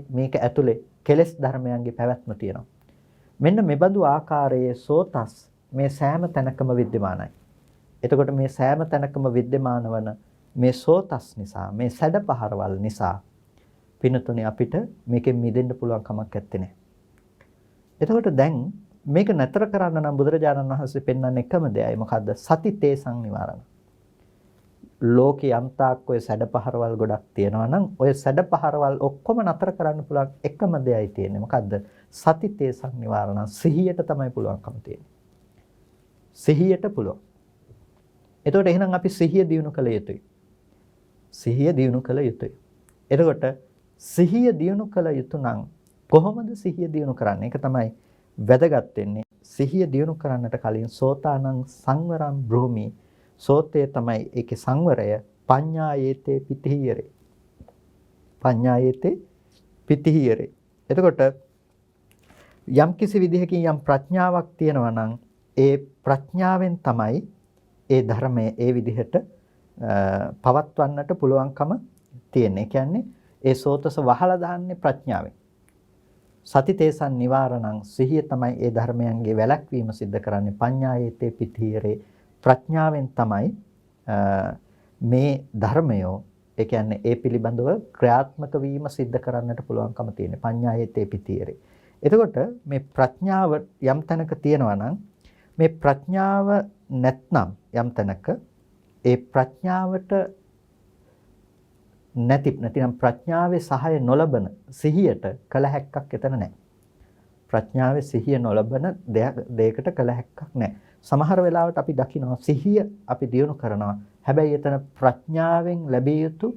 මේක ඇතුලේ කෙලෙස් ධර්මයන්ගේ පැවැත්ම තියෙනවා. මෙන්න මෙබඳු ආකාරයේ සෝතස් මේ සෑම තැනකම विद्यමානයි. එතකොට මේ සෑම තැනකම विद्यमान වන මේ සෝතස් නිසා, මේ සැඩපහරවල් නිසා පිනතුනේ අපිට මේකෙන් මිදෙන්න පුළුවන් කමක් නැත්තේ. එතකොට දැන් මේක නතර කරන්න නම් බුදුරජාණන් වහන්සේ පෙන්වන්න එකම දෙයයි මොකද්ද? සති තේසං නිවාරණ. ලෝකේ යම්තාක් ඔය සැඩපහරවල් ගොඩක් තියෙනවා නම් ඔය සැඩපහරවල් ඔක්කොම නතර කරන්න පුළුවන් එකම දෙයයි තියෙන්නේ. මොකද්ද? සති තේසං නිවාරණ. සිහියට තමයි පුළුවන්කම තියෙන්නේ. සිහියට පුළුවන්. එතකොට එහෙනම් අපි සිහිය දියුණු කළ යුතුයි. සිහිය දියුණු කළ යුතුයි. එතකොට සිහිය දියුණු කළ යුතු නම් කොහොමද සිහිය දියුණු කරන්නේ? ඒක තමයි වැදගත් වෙන්නේ. සිහිය දියුණු කරන්නට කලින් සෝතානං සංවරං බ්‍රෝමි. සෝතේ තමයි ඒකේ සංවරය. පඤ්ඤායේතේ පිතිහියරේ. පඤ්ඤායේතේ පිතිහියරේ. එතකොට යම් කිසි විදිහකින් යම් ප්‍රඥාවක් තියෙනවා නම් ඒ ප්‍රඥාවෙන් තමයි ඒ ධර්මයේ ඒ විදිහට පවත්වන්නට පුළුවන්කම තියෙන්නේ. ඒ කියන්නේ ඒ සෝතස වහලා දාන්නේ ප්‍රඥාවෙන්. සති තේසන් නිවාරණං සිහිය තමයි ඒ ධර්මයන්ගේ වැළැක්වීම සිද්ධ කරන්නේ. පඤ්ඤායේතේ පිතිහියරේ. ප්‍රඥාවෙන් තමයි මේ ධර්මයෝ ඒ කියන්නේ ඒ පිළිබඳව ක්‍රියාත්මක වීම සිද්ධ කරන්නට පුළුවන්කම තියෙන්නේ. පඤ්ඤායේතේ පිතිහියරේ. එතකොට මේ ප්‍රඥාව යම් තැනක තියෙනවා නම් මේ ප්‍රඥාව නැත්නම් යම් තැනක ඒ ප්‍රඥාවට නැතිනම් ප්‍රඥාවේ සහාය නොලබන සිහියට කල හැක්කක් එතන නැහැ. ප්‍රඥාවේ සිහිය නොලබන දෙයකට කල හැක්කක් නැහැ. සමහර වෙලාවට අපි දකිනවා සිහිය අපි දියුණු කරනවා. හැබැයි එතන ප්‍රඥාවෙන් ලැබිය යුතු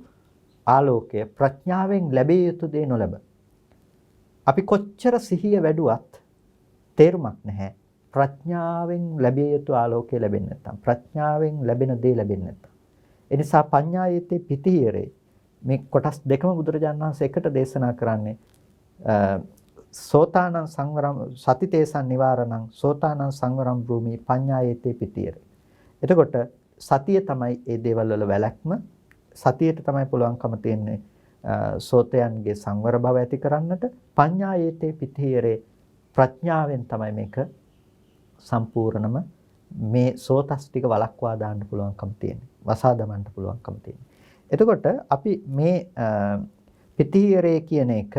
ආලෝකය, ප්‍රඥාවෙන් ලැබිය යුතු දේ නොලැබ. අපි කොච්චර සිහිය වැඩුවත් තේරුමක් නැහැ. ප්‍රඥාවෙන් ලැබිය යුතු ආලෝකය ලැබෙන්නේ නැත්නම්, ප්‍රඥාවෙන් ලැබෙන දේ ලැබෙන්නේ නැත්නම්. ඒ නිසා පඤ්ඤායේතේ පිතිහියරේ මේ කොටස් දෙකම බුදුරජාණන් වහන්සේ එකට දේශනා කරන්නේ. සෝතානං සංවරම් සතිතේසං නිවාරණං සෝතානං සංවරම් භූමි පඤ්ඤායේතේ පිතිහියරේ. එතකොට සතිය තමයි මේ දේවල් වල වැළැක්ම. සතියට තමයි පුළුවන්කම තියෙන්නේ සෝතයන්ගේ සංවර බව ඇති කරන්නට. පඤ්ඤායේතේ පිතිහියරේ ප්‍රඥාවෙන් තමයි මේක සම්පූර්ණම මේ සෝතස් ටික වළක්වා දාන්න පුළුවන්කම තියෙන්නේ. වසා දමන්න පුළුවන්කම තියෙන්නේ. එතකොට අපි මේ පිතිහියරේ කියන එක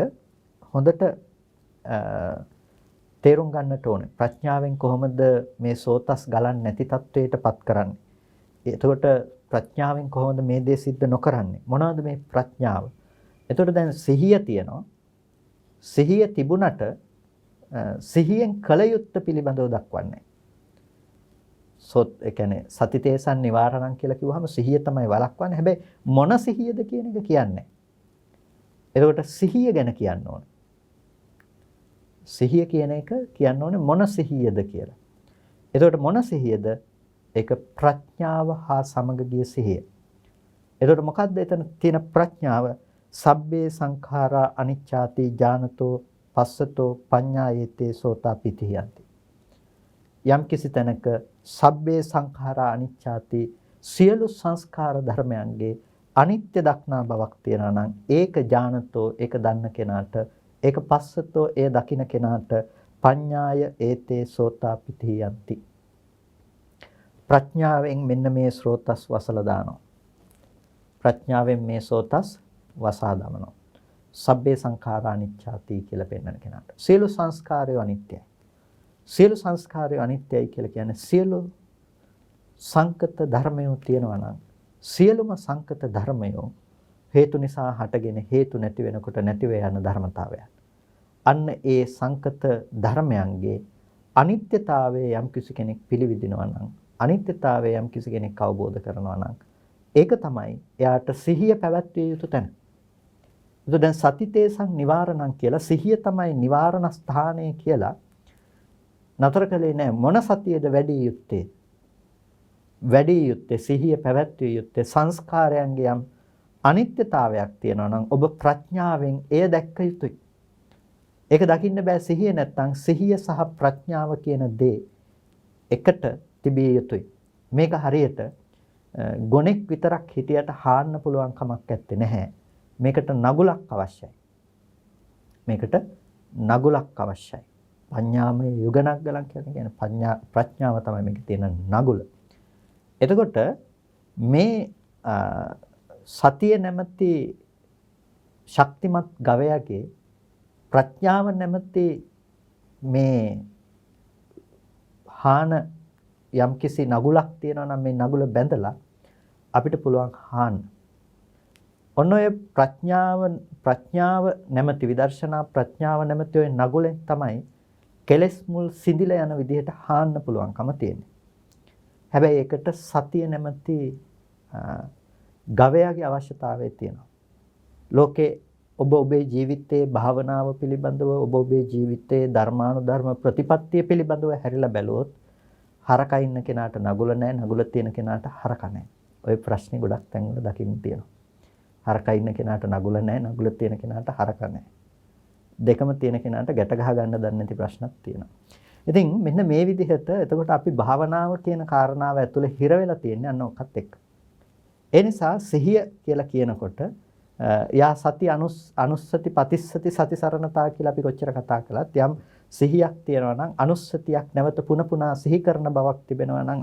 හොඳට තේරුම් ගන්නට ඕනේ. ප්‍රඥාවෙන් කොහොමද මේ සෝතස් ගලන්නේ නැති තත්වයටපත් කරන්නේ? එතකොට ප්‍රඥාවෙන් කොහොමද මේ දේ සිද්ධ නොකරන්නේ? මොනවද මේ ප්‍රඥාව? එතකොට දැන් සිහිය තියෙනවා. සිහිය තිබුණට සිහියෙන් කල යුත්තේ පිළිබඳව දක්වන්නේ. ඒ කියන්නේ සතිතේසන් නිවාරණම් කියලා කිව්වහම සිහිය තමයි වළක්වන්නේ. හැබැයි මොන සිහියද කියන එක කියන්නේ. එතකොට සිහිය ගැන කියන්න ඕනේ. සිහිය කියන එක කියන්න ඕනේ මොන සිහියද කියලා. එතකොට මොන සිහියද? ඒක ප්‍රඥාව හා සමග ගිය සිහිය. එතකොට මොකද්ද එතන තියෙන ප්‍රඥාව? සබ්බේ සංඛාරා අනිච්චාති ඥානතෝ පස්සතෝ පඤ්ඤායේතේ සෝතාපිතියන්ති. යම් කිසි තැනක සබ්බේ සංඛාරා අනිච්චාති සියලු සංස්කාර ධර්මයන්ගේ අනිත්‍ය දක්නා බවක් තියෙනවා නම් ඒක ඥානතෝ ඒක දන්න කෙනාට ඒක පස්සතෝ ඒ දකින්න කෙනාට පඤ්ඤාය ඒතේ සෝතාපිතියන්ති. ප්‍රඥාවෙන් මෙන්න මේ ස්රෝතස් වසලා දානවා. ප්‍රඥාවෙන් මේ සෝතස් වසා දමනවා. සබ්බේ සංඛාරා අනිච්චාති කියලා පෙන්වන කෙනාට. සියලු සංස්කාරය අනිත්‍යයි. සියලු සංස්කාරය අනිත්‍යයි කියලා කියන්නේ සියලු සංකත ධර්මයෝ තියෙනවා නම් සියලුම සංකත ධර්මයෝ හේතු නිසා හටගෙන හේතු නැති වෙනකොට නැතිව යන ධර්මතාවයන්. අන්න ඒ සංකත ධර්මයන්ගේ අනිත්‍යතාවය යම් කිසි කෙනෙක් පිළිවිදිනවා නම් අනිත්‍යතාවය යම් කිසි කෙනෙක් අවබෝධ කරනවා නම් ඒක තමයි එයාට සිහිය පැවැත්විය යුතු තැන. ඒක දැන් සතිතේසං නිවාරණං කියලා සිහිය තමයි නිවාරණ ස්ථානය කියලා නතර කළේ නැහැ. මොන සතියේද වැඩි යුත්තේ? වැඩි යුත්තේ සිහිය පැවැත්විය යුත්තේ සංස්කාරයන්ගේ යම් අනිත්‍යතාවයක් තියෙනවා නම් ඔබ ප්‍රඥාවෙන් එය දැක්ක යුතුයි. ඒක දකින්න බෑ සිහිය නැත්තම් සිහිය සහ ප්‍රඥාව කියන දේ එකට තිබිය යුතුයි. මේක හරියට ගොනෙක් විතරක් හිටියට හාන්න පුළුවන් කමක් නැත්තේ නැහැ. මේකට නගුලක් අවශ්‍යයි. මේකට නගුලක් අවශ්‍යයි. පඤ්ඤාමය යුගනග්ගලන් කියන්නේ ප්‍රඥාව තමයි මේකේ තියෙන නගුල. එතකොට මේ සතිය නැමැති ශක්තිමත් ගවයාගේ ප්‍රඥාව නැමැති මේ හාන යම්කිසි නගුලක් තියෙනවා නම් මේ නගුල බැඳලා අපිට පුළුවන් හාන්න. ඔන්න ඔය ප්‍රඥාව නැමැති විදර්ශනා ප්‍රඥාව නැමැති ඔය නගුලෙන් තමයි කෙලෙස් මුල් සිඳිලා යන විදිහට හාන්න පුළුවන්කම තියෙන්නේ. හැබැයි ඒකට සතිය නැමැති ගවයාගේ අවශ්‍යතාවය තියෙනවා. ලෝකේ ඔබ ඔබේ ජීවිතයේ භාවනාව පිළිබඳව ඔබ ඔබේ ජීවිතයේ ධර්මානුධර්ම ප්‍රතිපත්තිය පිළිබඳව හැරිලා බැලුවොත් හරකා ඉන්න කෙනාට නගුල නැහැ, නගුල තියෙන කෙනාට හරකා නැහැ. ওই ප්‍රශ්නේ ගොඩක් තැන්වල දකින්න තියෙනවා. හරකා ඉන්න කෙනාට නගුල නැහැ, නගුල තියෙන කෙනාට හරකා නැහැ. දෙකම තියෙන කෙනාට ගැට ගහ ගන්න දන්නේ නැති ප්‍රශ්නක් තියෙනවා. ඉතින් මෙන්න මේ විදිහට එතකොට අපි භාවනාව කියන කාරණාව ඇතුලේ හිර වෙලා තියෙන්නේ අන්න ඔකත් එක්ක. ඒ නිසා සිහිය කියලා කියනකොට යා සති අනුස්සති පතිස්සති සතිසරණතා කියලා අපි කොච්චර කතා කළත් යම් සිහියක් තියෙනවා නම් අනුස්සතියක් නැවත පුන පුනා සිහි කරන බවක් තිබෙනවා නම්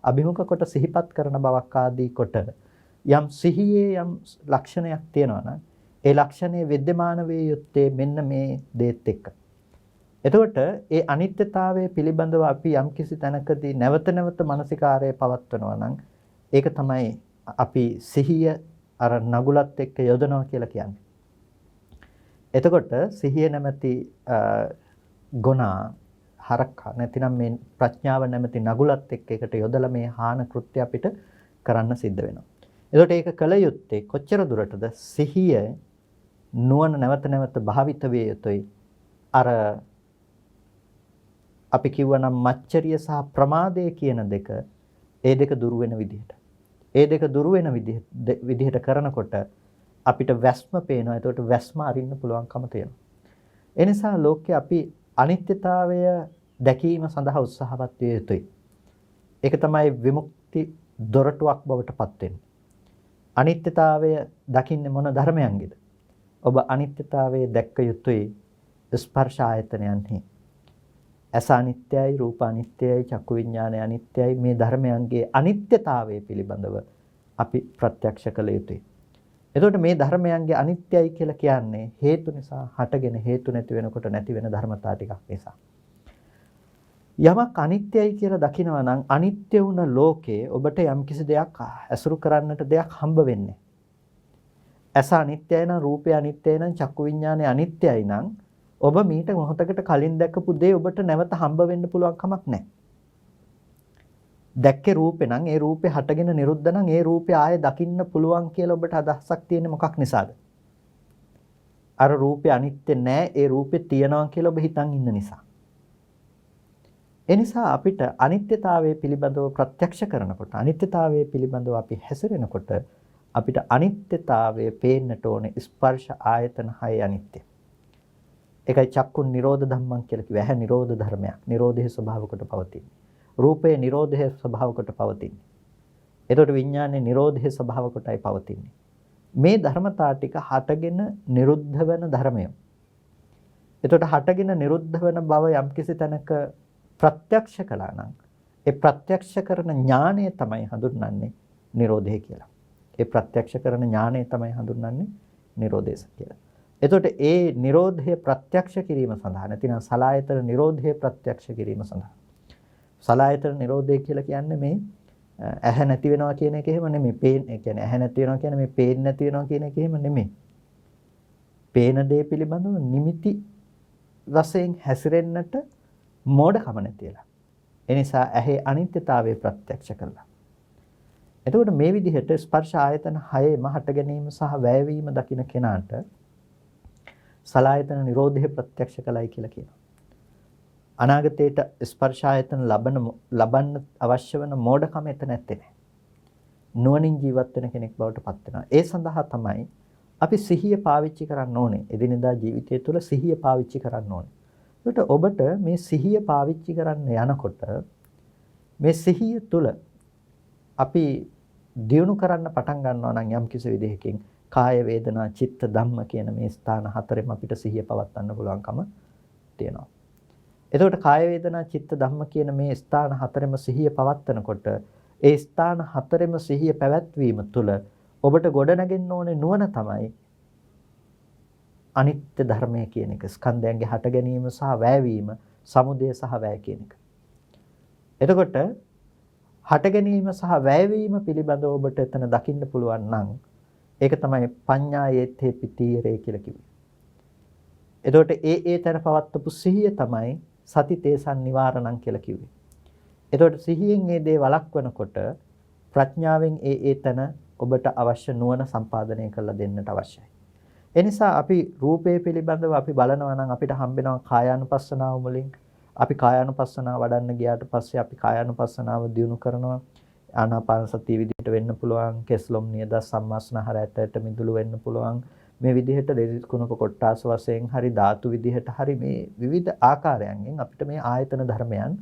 අභිමුඛ කොට සිහිපත් කරන බවක් ආදී කොට යම් සිහියේ යම් ලක්ෂණයක් තියෙනවා නම් ඒ ලක්ෂණය विद्यमान වේ යුත්තේ මෙන්න මේ දේත් එක්ක. එතකොට ඒ අනිත්‍යතාවය පිළිබඳව අපි යම් කිසි තැනකදී නැවත නැවත මානසිකාරය පවත්වනවා නම් ඒක තමයි අපි සිහිය අර නගුලත් එක්ක යොදනවා කියලා කියන්නේ. එතකොට සිහිය නැමැති ගුණා හරක නැතිනම් මේ ප්‍රඥාව නැමැති නගුලත් එක්ක එකට යොදලා මේ හාන කෘත්‍ය අපිට කරන්න සිද්ධ වෙනවා. එතකොට ඒක කල යුත්තේ කොච්චර දුරටද සිහිය නුවණ නැවත නැවත භාවිත වේ යුතුයි. අර අපි කිව්වනම් මච්චරිය සහ ප්‍රමාදය කියන දෙක ඒ දෙක දුරු වෙන විදිහට. ඒ දෙක දුරු වෙන විදිහට කරනකොට අපිට වැස්ම පේනවා. එතකොට වැස්ම අරින්න පුළුවන්කම තියෙනවා. ඒ නිසා ලෝකේ අපි අනිත්‍යතාවය දැකීම සඳහා උත්සාහවත් විය යුතුයි. ඒක තමයි විමුක්ති දොරටුවක් බවට පත් වෙන්නේ. අනිත්‍යතාවය දකින්නේ මොන ධර්මයන්ගේද? ඔබ අනිත්‍යතාවයේ දැක්ක යුතුයි ස්පර්ශ ආයතනයන්හි. ඇස අනිත්‍යයි, රූප අනිත්‍යයි, චක්කු විඥානය අනිත්‍යයි. මේ ධර්මයන්ගේ අනිත්‍යතාවය පිළිබඳව අපි ප්‍රත්‍යක්ෂ කළ යුතුයි. එතකොට මේ ධර්මයන්ගේ අනිත්‍යයි කියලා කියන්නේ හේතු නිසා හටගෙන හේතු නැති වෙනකොට නැති වෙන ධර්මතා ටිකක් නිසා. යමක් අනිත්‍යයි කියලා දකිනවා නම් අනිත්‍ය වුණ ලෝකේ ඔබට යම්කිසි දෙයක් ඇසුරු කරන්නට දෙයක් හම්බ වෙන්නේ. ඇස අනිත්‍යයි නම් රූපය අනිත්‍යයි නම් චක්කු විඤ්ඤාණය අනිත්‍යයි නම් ඔබ මීට මොහොතකට කලින් දැකපු දේ ඔබට නැවත හම්බ වෙන්න පුළුවන් කමක් නැහැ. දැක්කේ රූපේ නම් ඒ රූපේ හටගෙන නිරුද්ධ නම් ඒ රූපේ ආයෙ දකින්න පුළුවන් කියලා ඔබට අදහසක් තියෙන්නේ මොකක් නිසාද? අර රූපේ අනිත්‍ය නෑ ඒ රූපේ තියනවා කියලා ඔබ හිතන් ඉන්න නිසා. ඒ නිසා අපිට අනිත්‍යතාවය පිළිබඳව ප්‍රත්‍යක්ෂ කරනකොට අනිත්‍යතාවය පිළිබඳව අපි හැසිරෙනකොට අපිට අනිත්‍යතාවය පේන්නට ඕනේ ස්පර්ශ ආයතන 6 අනිත්‍ය. ඒකයි චක්කු නිරෝධ ධම්මං කියලා කිව්වේ. ඇහැ නිරෝධ ධර්මයක්. නිරෝධයේ ස්වභාව කොට පවතින්නේ. රූපයේ නිරෝධයේ ස්වභාව කොට පවතින්නේ. එතකොට විඥානයේ නිරෝධයේ ස්වභාව කොටයි පවතින්නේ. මේ ධර්මතා ටික හටගෙන නිරුද්ධ වෙන ධර්මය. එතකොට හටගෙන නිරුද්ධ වෙන බව යම්කිසි තැනක ප්‍රත්‍යක්ෂ කළා නම් ඒ ප්‍රත්‍යක්ෂ කරන ඥානය තමයි හඳුන්වන්නේ නිරෝධය කියලා. ඒ ප්‍රත්‍යක්ෂ කරන ඥානය තමයි හඳුන්වන්නේ නිරෝධය කියලා. එතකොට ඒ නිරෝධය ප්‍රත්‍යක්ෂ කිරීම සඳහා නැතිනම් සලායතන නිරෝධය ප්‍රත්‍යක්ෂ කිරීම සඳහා සලායතන නිරෝධය කියලා කියන්නේ මේ ඇහැ නැති වෙනවා කියන එක එහෙම නෙමෙයි. ඒ කියන්නේ ඇහැ නැති වෙනවා කියන්නේ මේ පේන්නේ නැති වෙනවා කියන එක එහෙම නෙමෙයි. පේන දේ පිළිබඳව නිමිති වශයෙන් හැසිරෙන්නට මෝඩකම නැතිලා. ඒ නිසා ඇහි අනිත්‍යතාවය ප්‍රත්‍යක්ෂ කළා. එතකොට මේ විදිහට ස්පර්ශ ආයතන 6ෙම හට ගැනීම සහ වැයවීම දකින්න කෙනාට සලායතන නිරෝධය ප්‍රත්‍යක්ෂ කළයි කියලා කියනවා. අනාගතයේට ස්පර්ශ ආයතන ලබන්න අවශ්‍ය වෙන මෝඩකම එතන නැත්තේ නෑ. නුවණින් ජීවත් වෙන කෙනෙක් බවට පත් වෙනවා. ඒ සඳහා තමයි අපි සිහිය පාවිච්චි කරන්න ඕනේ. එදිනෙදා ජීවිතය තුළ සිහිය පාවිච්චි කරන්න ඕනේ. ඒකට ඔබට මේ සිහිය පාවිච්චි කරන්න යනකොට මේ සිහිය තුළ අපි දියුණු කරන්න පටන් ගන්නවා නම් යම් කිසි විදිහකින් කාය වේදනා චිත්ත ධම්ම කියන මේ ස්ථාන හතරෙම අපිට සිහිය පවත්වන්න පුළුවන්කම තියෙනවා. එතකොට කාය වේදනා චිත්ත ධම්ම කියන මේ ස්ථාන හතරෙම සිහිය පවත්වනකොට ඒ ස්ථාන හතරෙම සිහිය පැවැත්වීම තුළ ඔබට ගොඩනගෙන්න ඕනේ නුවණ තමයි අනිත්‍ය ධර්මය කියන එක. ස්කන්ධයන්ගේ හට ගැනීම සහ වැයවීම, සමුදය සහ වැය කියන එක. එතකොට හට ගැනීම සහ වැයවීම පිළිබඳව ඔබට එතන දකින්න පුළුවන් නම් ඒක තමයි පඤ්ඤායේත්තේ පිතීරේ කියලා කිව්වේ. එතකොට ඒ තැන පවත්වපු සිහිය තමයි සතිතේසන් නිවාරණං කියලා කිව්වේ. එතකොට සිහියෙන් මේ දේ වළක්වනකොට ප්‍රඥාවෙන් ඒ තැන ඔබට අවශ්‍ය නුවණ සම්පාදනය කරලා දෙන්නට අවශ්‍යයි. ඒ නිසා අපි රූපේ පිළිබඳව අපි බලනවා නම් අපිට හම්බෙනවා කායානුපස්සනාව මුලින්. අපි කායානුපස්සනාව වඩන්න ගියාට පස්සේ අපි කායානුපස්සනාව දියුණු කරනවා. ආනාපාන සතිය විදිහට වෙන්න පුළුවන්. කෙස්ලොම් නියද සම්මාස්නහර ඇටට මිදුළු වෙන්න පුළුවන්. මේ විදිහට දෙවිත් කුණප කොට්ටාස වශයෙන් හරි ධාතු විදිහට හරි මේ විවිධ ආකාරයන්ගෙන් අපිට මේ ආයතන ධර්මයන්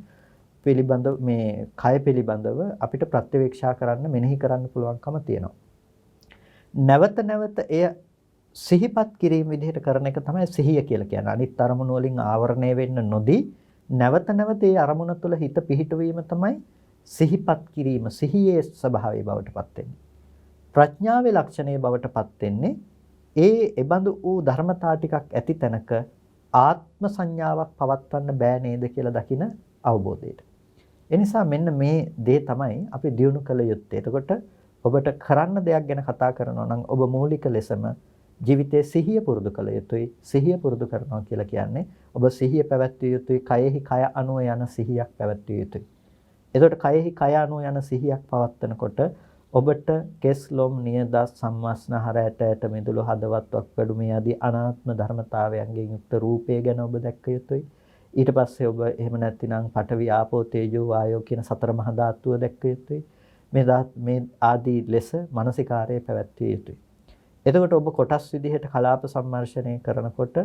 පිළිබඳව මේ කය පිළිබඳව අපිට ප්‍රත්‍යවේක්ෂා කරන්න මෙනෙහි කරන්න පුළුවන්කම තියෙනවා. නැවත නැවත එය සිහිපත් කිරීම විදිහට කරන එක තමයි සිහිය කියලා කියන්නේ. අනිත් අරමුණු වලින් ආවරණය වෙන්න නොදී නැවත නැවත ඒ අරමුණ තුළ හිත පිහිටවීම තමයි සිහිපත් කිරීම. සිහියේ ස්වභාවය බවට පත් වෙන්නේ. ප්‍රඥාවේ ලක්ෂණයේ බවට පත් වෙන්නේ එබඳු වූ ධර්මතා ටිකක් ඇති තැනක ආත්ම සංඥාවක් පවත්වන්න බෑ නේද කියලා දකින අවබෝධයට. ඒ නිසා මෙන්න මේ දේ තමයි අපි දියුණු කළ යුත්තේ. එතකොට ඔබට කරන්න දෙයක් ගැන කතා කරනවා නම් ඔබ මූලික ලෙසම ජීවිතයේ සිහිය පුරුදු කළ යුතුයි. සිහිය පුරුදු කරනවා කියලා කියන්නේ ඔබ සිහිය පැවැත්විය යුතුයි. කයෙහි කය අනුව යන සිහියක් පැවැත්විය යුතුයි. එතකොට කයෙහි කය අනුව යන සිහියක් පවත්වනකොට ඔබට කෙස්ලොම් නියද සම්මාස්නහර ඇට මිදුළු හදවත් වක්කඩු මේ ආදී අනාත්ම ධර්මතාවයන්ගෙන් යුක්ත රූපය ගැන ඔබ දැක්ක යුතුයි. ඊට පස්සේ ඔබ එහෙම නැත්නම් පඨවි ආපෝ තේජෝ වායෝ කියන සතර මහා ධාතුව දැක්ක යුතුයි. මේ ආදී ලෙස මානසිකාරයේ පැවැත්විය යුතුයි. එතකොට ඔබ කොටස් විදිහට කලාප සම්මර්ෂණය කරනකොට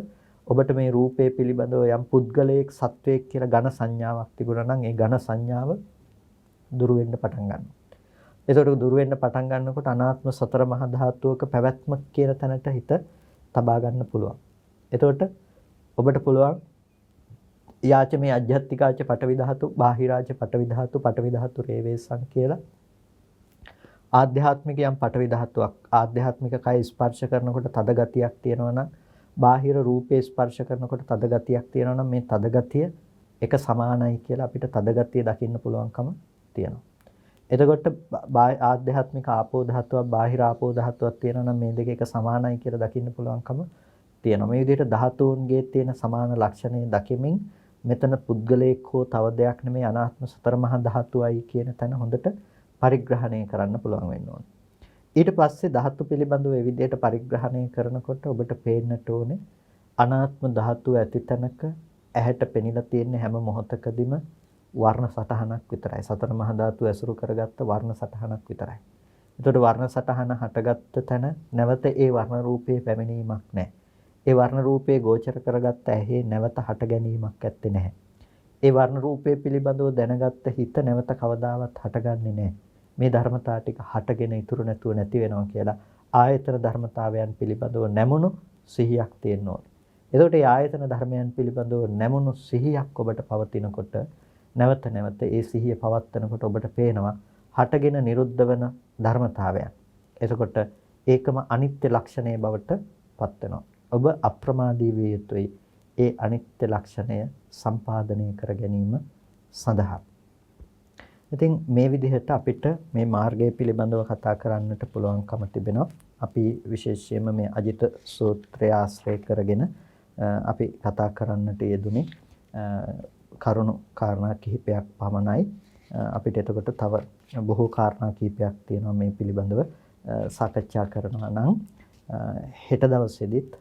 ඔබට මේ රූපය පිළිබඳව යම් පුද්ගලයෙක් සත්වයක් කියලා ඝන සංඥාවක් තිබුණා නම් ඒ ඝන සංඥාව දුරු වෙන්න පටන් ගන්නවා. එතකොට දුරු වෙන්න පටන් ගන්නකොට අනාත්ම සතර මහා ධාතුවක පැවැත්ම කියන තැනට හිත තබා ගන්න පුළුවන්. එතකොට ඔබට පුළුවන් යාච මේ අධ්‍යාත්මිකාච පටවි ධාතු, බාහිරාච පටවි ධාතු, පටවි ධාතු රේවේසං කියලා ආධ්‍යාත්මික යම් පටවි ධාතුවක් ආධ්‍යාත්මික කය ස්පර්ශ කරනකොට තද ගතියක් තියෙනවා නම් බාහිර රූපේ ස්පර්ශ කරනකොට තද ගතියක් තියෙනවා නම් මේ තද ගතිය එක සමානයි කියලා අපිට තදගතිය දකින්න පුළුවන්කම තියෙනවා. එතකොට ආධ්‍යාත්මික ආපෝ ධාතුවක් බාහිර ආපෝ ධාතුවක් තියෙනවා නම් මේ දෙක එක සමානයි කියලා දකින්න පුළුවන්කම තියෙනවා. මේ විදිහට ධාතුන්ගේ තියෙන සමාන ලක්ෂණය දකිමින් මෙතන පුද්ගලයෙක් හෝ තව දෙයක් නෙමෙයි අනාත්ම සතර මහා ධාතුවයි කියන තැන හොඳට පරිග්‍රහණය කරන්න පුළුවන් වෙන්න ඕනේ. ඊට පස්සේ ධාතු පිළිබඳව මේ විදිහට පරිග්‍රහණය කරනකොට ඔබට පේන්නට ඕනේ අනාත්ම ධාතුව ඇති තැනක ඇහැට පෙනිලා තියෙන හැම මොහොතකදීම වර්ණ සටහනක් විතරයි. සතර මහා ධාතු ඇසුරු කරගත්ත වර්ණ සටහනක් විතරයි. එතකොට වර්ණ සටහන හටගත්ත තැන නැවත ඒ වර්ණ රූපයේ පැමිණීමක් නැහැ. ඒ වර්ණ රූපයේ ගෝචර කරගත්ත ඇහි නැවත හට ගැනීමක් ඇත්තේ නැහැ. ඒ වර්ණ රූපයේ පිළිබඳව දැනගත්ත හිත නැවත කවදාවත් හටගන්නේ නැහැ. මේ ධර්මතා ටික හටගෙන ඉතුරු නැතුව නැති වෙනවා කියලා ආයතන ධර්මතාවයන් පිළිබඳව නැමුණු සිහියක් තියෙන්න ඕනේ. එතකොට මේ ආයතන ධර්මයන් පිළිබඳව නැමුණු සිහියක් ඔබට පවතිනකොට නැවත නැවත ඒ සිහිය පවත්වනකොට ඔබට පේනවා හටගෙන නිරුද්ධ වෙන ධර්මතාවයන්. එතකොට ඒකම අනිත්‍ය ලක්ෂණයේ බවට පත් වෙනවා. ඔබ අප්‍රමාදී විය යුතුයි ඒ අනිත්‍ය ලක්ෂණය සම්පාදනය කර ගැනීම සඳහා. ඉතින් මේ විදිහට අපිට මේ මාර්ගය පිළිබඳව කතා කරන්නට පුළුවන්කම තිබෙනවා. අපි විශේෂයෙන්ම මේ අජිත සූත්‍රය ආශ්‍රය කරගෙන අපි කතා කරන්නට යෙදුනේ කරුණු කාරණා කිහිපයක් පමණයි. අපිට එතකොට තව බොහෝ කාරණා කිහිපයක් තියෙනවා මේ පිළිබඳව සාකච්ඡා කරනවා නම් හෙට දවසේදීත්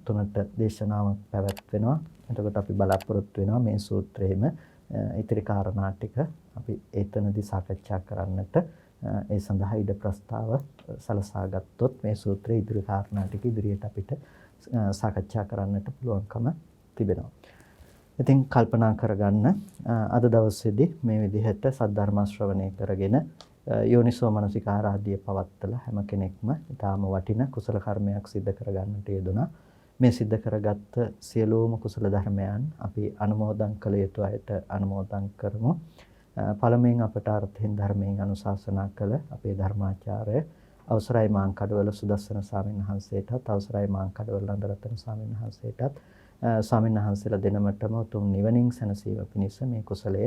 තුනට දේශනාවක් පැවැත්වෙනවා. එතකොට අපි බලාපොරොත්තු වෙනවා මේ සූත්‍රයේම ඉතිරි කාරණා ටික අපි එතනදී සාකච්ඡා කරන්නට ඒ සඳහා ඉද ප්‍රස්තාව සලසා ගත්තොත් මේ සූත්‍රයේ ඉදිරි කාරණා ටික ඉදිරියට අපිට සාකච්ඡා කරන්නට පුළුවන්කම තිබෙනවා. ඉතින් කල්පනා කරගන්න අද දවසේදී මේ විදිහට සද්ධර්ම ශ්‍රවණය කරගෙන යෝනිසෝ මනසිකාරාදී පවත්තලා හැම කෙනෙක්ම ඊටාම වටින කුසල කර්මයක් සිද්ධ කරගන්නට යෙදුණා. මේ සිද්ධ කරගත්ත සියලුම කුසල ධර්මයන් අපි අනුමෝදන් කළ යුතු අයට අනුමෝදන් කරමු. පළමුවෙන් අපට අර්ථයෙන් ධර්මයෙන් අනුශාසනා කළ අපේ ධර්මාචාර්ය අවසරයි මාංකඩවල සුදස්සන ස්වාමීන් වහන්සේටත් අවසරයි මාංකඩවල නන්දරත්න ස්වාමීන් වහන්සේටත් ස්වාමීන් වහන්සේලා දෙනමටම උතුම් නිවනින් සැනසීම පිණිස මේ කුසලය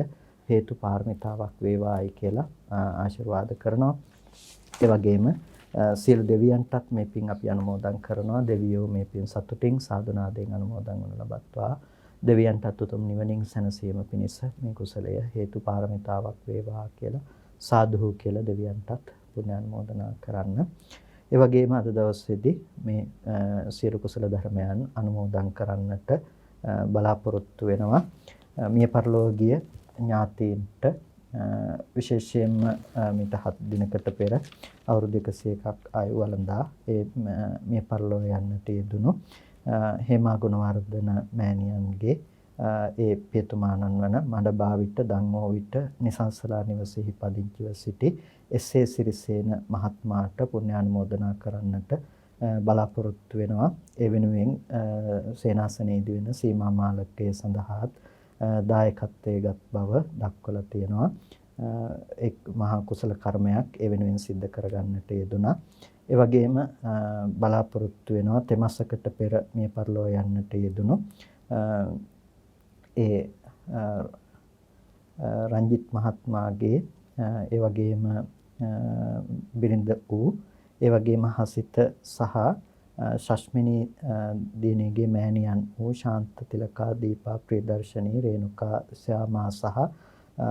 හේතු පාරමිතාවක් වේවායි කියලා ආශිර්වාද කරනවා. ඒ වගේම සියලු දෙවියන්ටත් මේ පින් අපි අනුමෝදන් කරනවා. දෙවියෝ මේ පින් සතුටින් සාදුනාදෙන් අනුමෝදන් වනු ලබත්වා. දෙවියන්ටත් උතුම් නිවනින් සැනසීම පිණිස මේ කුසලය හේතු පාරමිතාවක් වේවා කියලා සාදු කියලා දෙවියන්ටත් පුණ්‍ය අනුමෝදනා කරන්න. ඒ වගේම අද දවසේදී මේ සියලු කුසල ධර්මයන් අනුමෝදන් කරන්නට බලාපොරොත්තු වෙනවා. මිය පරලෝකීය ඥාතීන්ට විශේෂයෙන්ම මිට 7 දිනකට පෙර අවුරුදු 101ක් ආයු වළඳා ඒ මිය පරලෝ යන්නට යෙදුණු හේමා ගුණවර්ධන මෑණියන්ගේ ඒ පියතුමාණන් වන මඩබාවිට දංගෝවිට නිසංසලා නිවසේහි පදිංචිව සිටි එස්.ඒ. සිරිසේන මහත්මයාට පුණ්‍ය අනුමෝදනා කරන්නට බලාපොරොත්තු වෙනවා. ඒ වෙනුවෙන් සේනාසනයේදී වෙන සීමා මාලකයේ සඳහාත් දායකත්වයේගත් බව දක්වලා තියෙනවා. එක් මහා කුසල කර්මයක් ඒ වෙනුවෙන් සිද්ධ කරගන්නට යෙදුණා. ඒ වගේම බලාපොරොත්තු වෙනවා තෙමසකට පෙර මිය පරලෝ යන්නට යෙදුණු ඒ රංජිත් මහත්මයාගේ ඒ වගේම බිරිඳ වූ ඒ වගේම හසිත සහ ශෂ්මිනී දිනේගේ මෑණියන් වූ ශාන්ත තිලකා දීපා ප්‍රියදර්ශනී රේණුකා ශ්‍යාමා සහ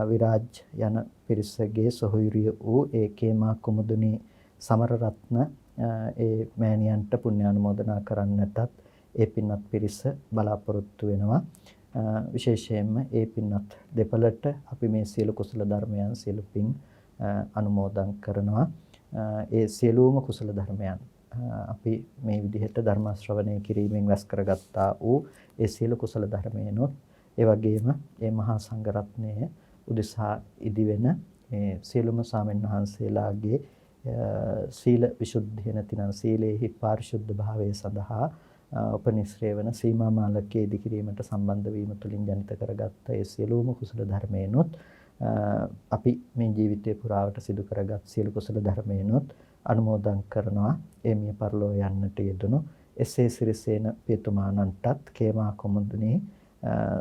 විරාජ් යන පිරිසගේ සොහොයුරිය වූ ඒ කේමා කුමුදුනී සමරරත්න ඒ මෑණියන්ට පුණ්‍ය අනුමෝදනා කරන්නටත් ඒ පින්වත් පිරිස බලාපොරොත්තු වෙනවා. විශේෂයෙන්ම ඒ පින්වත් දෙපළට අපි මේ සියලු කුසල ධර්මයන් සියලු පින් අනුමෝදන් කරනවා. ඒ සියලුම කුසල ධර්මයන් අපි මේ විදිහට ධර්ම ශ්‍රවණය කිරීමෙන් රැස් කරගත්තා වූ ඒ සියලු කුසල ධර්මයන්ොත් ඒ වගේම මේ මහා සංඝරත්නය උදෙසා ඉදිවෙන මේ සියලුම ස්වාමීන් වහන්සේලාගේ සීල විසුද්ධිය නැතිනම් සීලේහි පාරිශුද්ධ භාවය සඳහා උපනිශ්‍රේ වන සීමා මාලකයේ ඉදි කිරීමට සම්බන්ධ වීම තුළින් ජනිත කරගත්ත ඒ සියලුම කුසල ධර්මයන්ොත් අපි මේ ජීවිතේ පුරාවට සිදු කරගත් සියලු කුසල ධර්මයන්ොත් අනුමෝදන් කරනවා. ඒ මිය පරලෝ යන්නට යෙදුණු එස්.ඒ. සිරිසේන පියතුමාණන්ටත් කේමා කුමුදුනී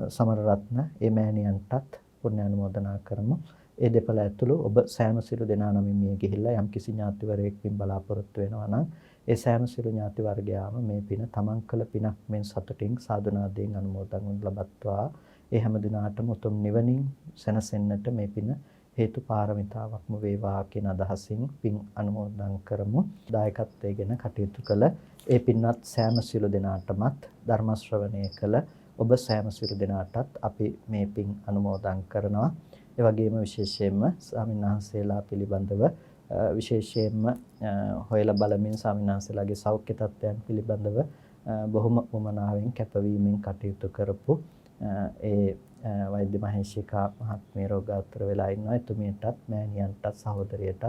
සමරරත්න ඒ මෑණියන්ටත් පුණ්‍ය අනුමෝදනා කරමු. ඒ දෙපළ ඇතුළු ඔබ සෑම සිළු දෙනා නමින් මිය ගිහිල්ලා යම් කිසි ඥාතිවරයෙක්මින් බලාපොරොත්තු වෙනවා නම් ඒ සෑම සිළු ඥාති වර්ගයාම මේ පින තමන් කළ පිනක් මෙන් සතුටින් සාදුනාදයෙන් අනුමෝදන් වනු ලබත්වා. ඒ හැම දිනාටම උතුම් නිවනින් සැනසෙන්නට මේ පින හේතු පාරමිතාවක්ම වේවා කියන අදහසින් පින් අනුමෝදන් කරමු. දායකත්වයෙන් කටයුතු කළ ඒ පින්වත් සෑම සිළු දෙනාටමත් ධර්ම ශ්‍රවණය කළ ඔබ සෑම සිළු දෙනාටත් අපි මේ පින් අනුමෝදන් කරනවා. ඒ වගේම විශේෂයෙන්ම ස්වාමීන් වහන්සේලා පිළිබඳව විශේෂයෙන්ම හොයලා බලමින් ස්වාමීන් වහන්සේලාගේ සෞඛ්‍ය තත්ත්වයන් පිළිබඳව බොහොම උමනාවෙන් කැපවීමෙන් කටයුතු කරපු ඒ වෛද්‍ය මහේශිකා මහත්මිය රෝගාතුර වෙලා ඉන්නවා. එතුමියටත් මෑණියන්ටත් සහෝදරියටත්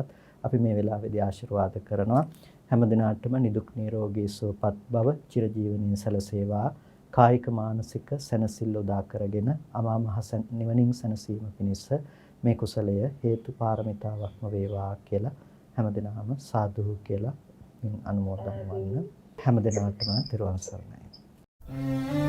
අපි මේ වෙලාවේදී ආශිර්වාද කරනවා. හැම දිනාටම නිදුක් නිරෝගී සුවපත් බව චිරජීවනයේ සැලසේවා. කායික මානසික සැනසෙල්ල උදා කරගෙන අමා මහ නිවනින් සැනසීම පිණිස මේ කුසලය හේතු පාරමිතාවක්ම වේවා කියලා හැමදෙනාම සාදු කියලා අනුමෝදන් වන්න. හැමදෙනාටම තෙරුවන් සරණයි.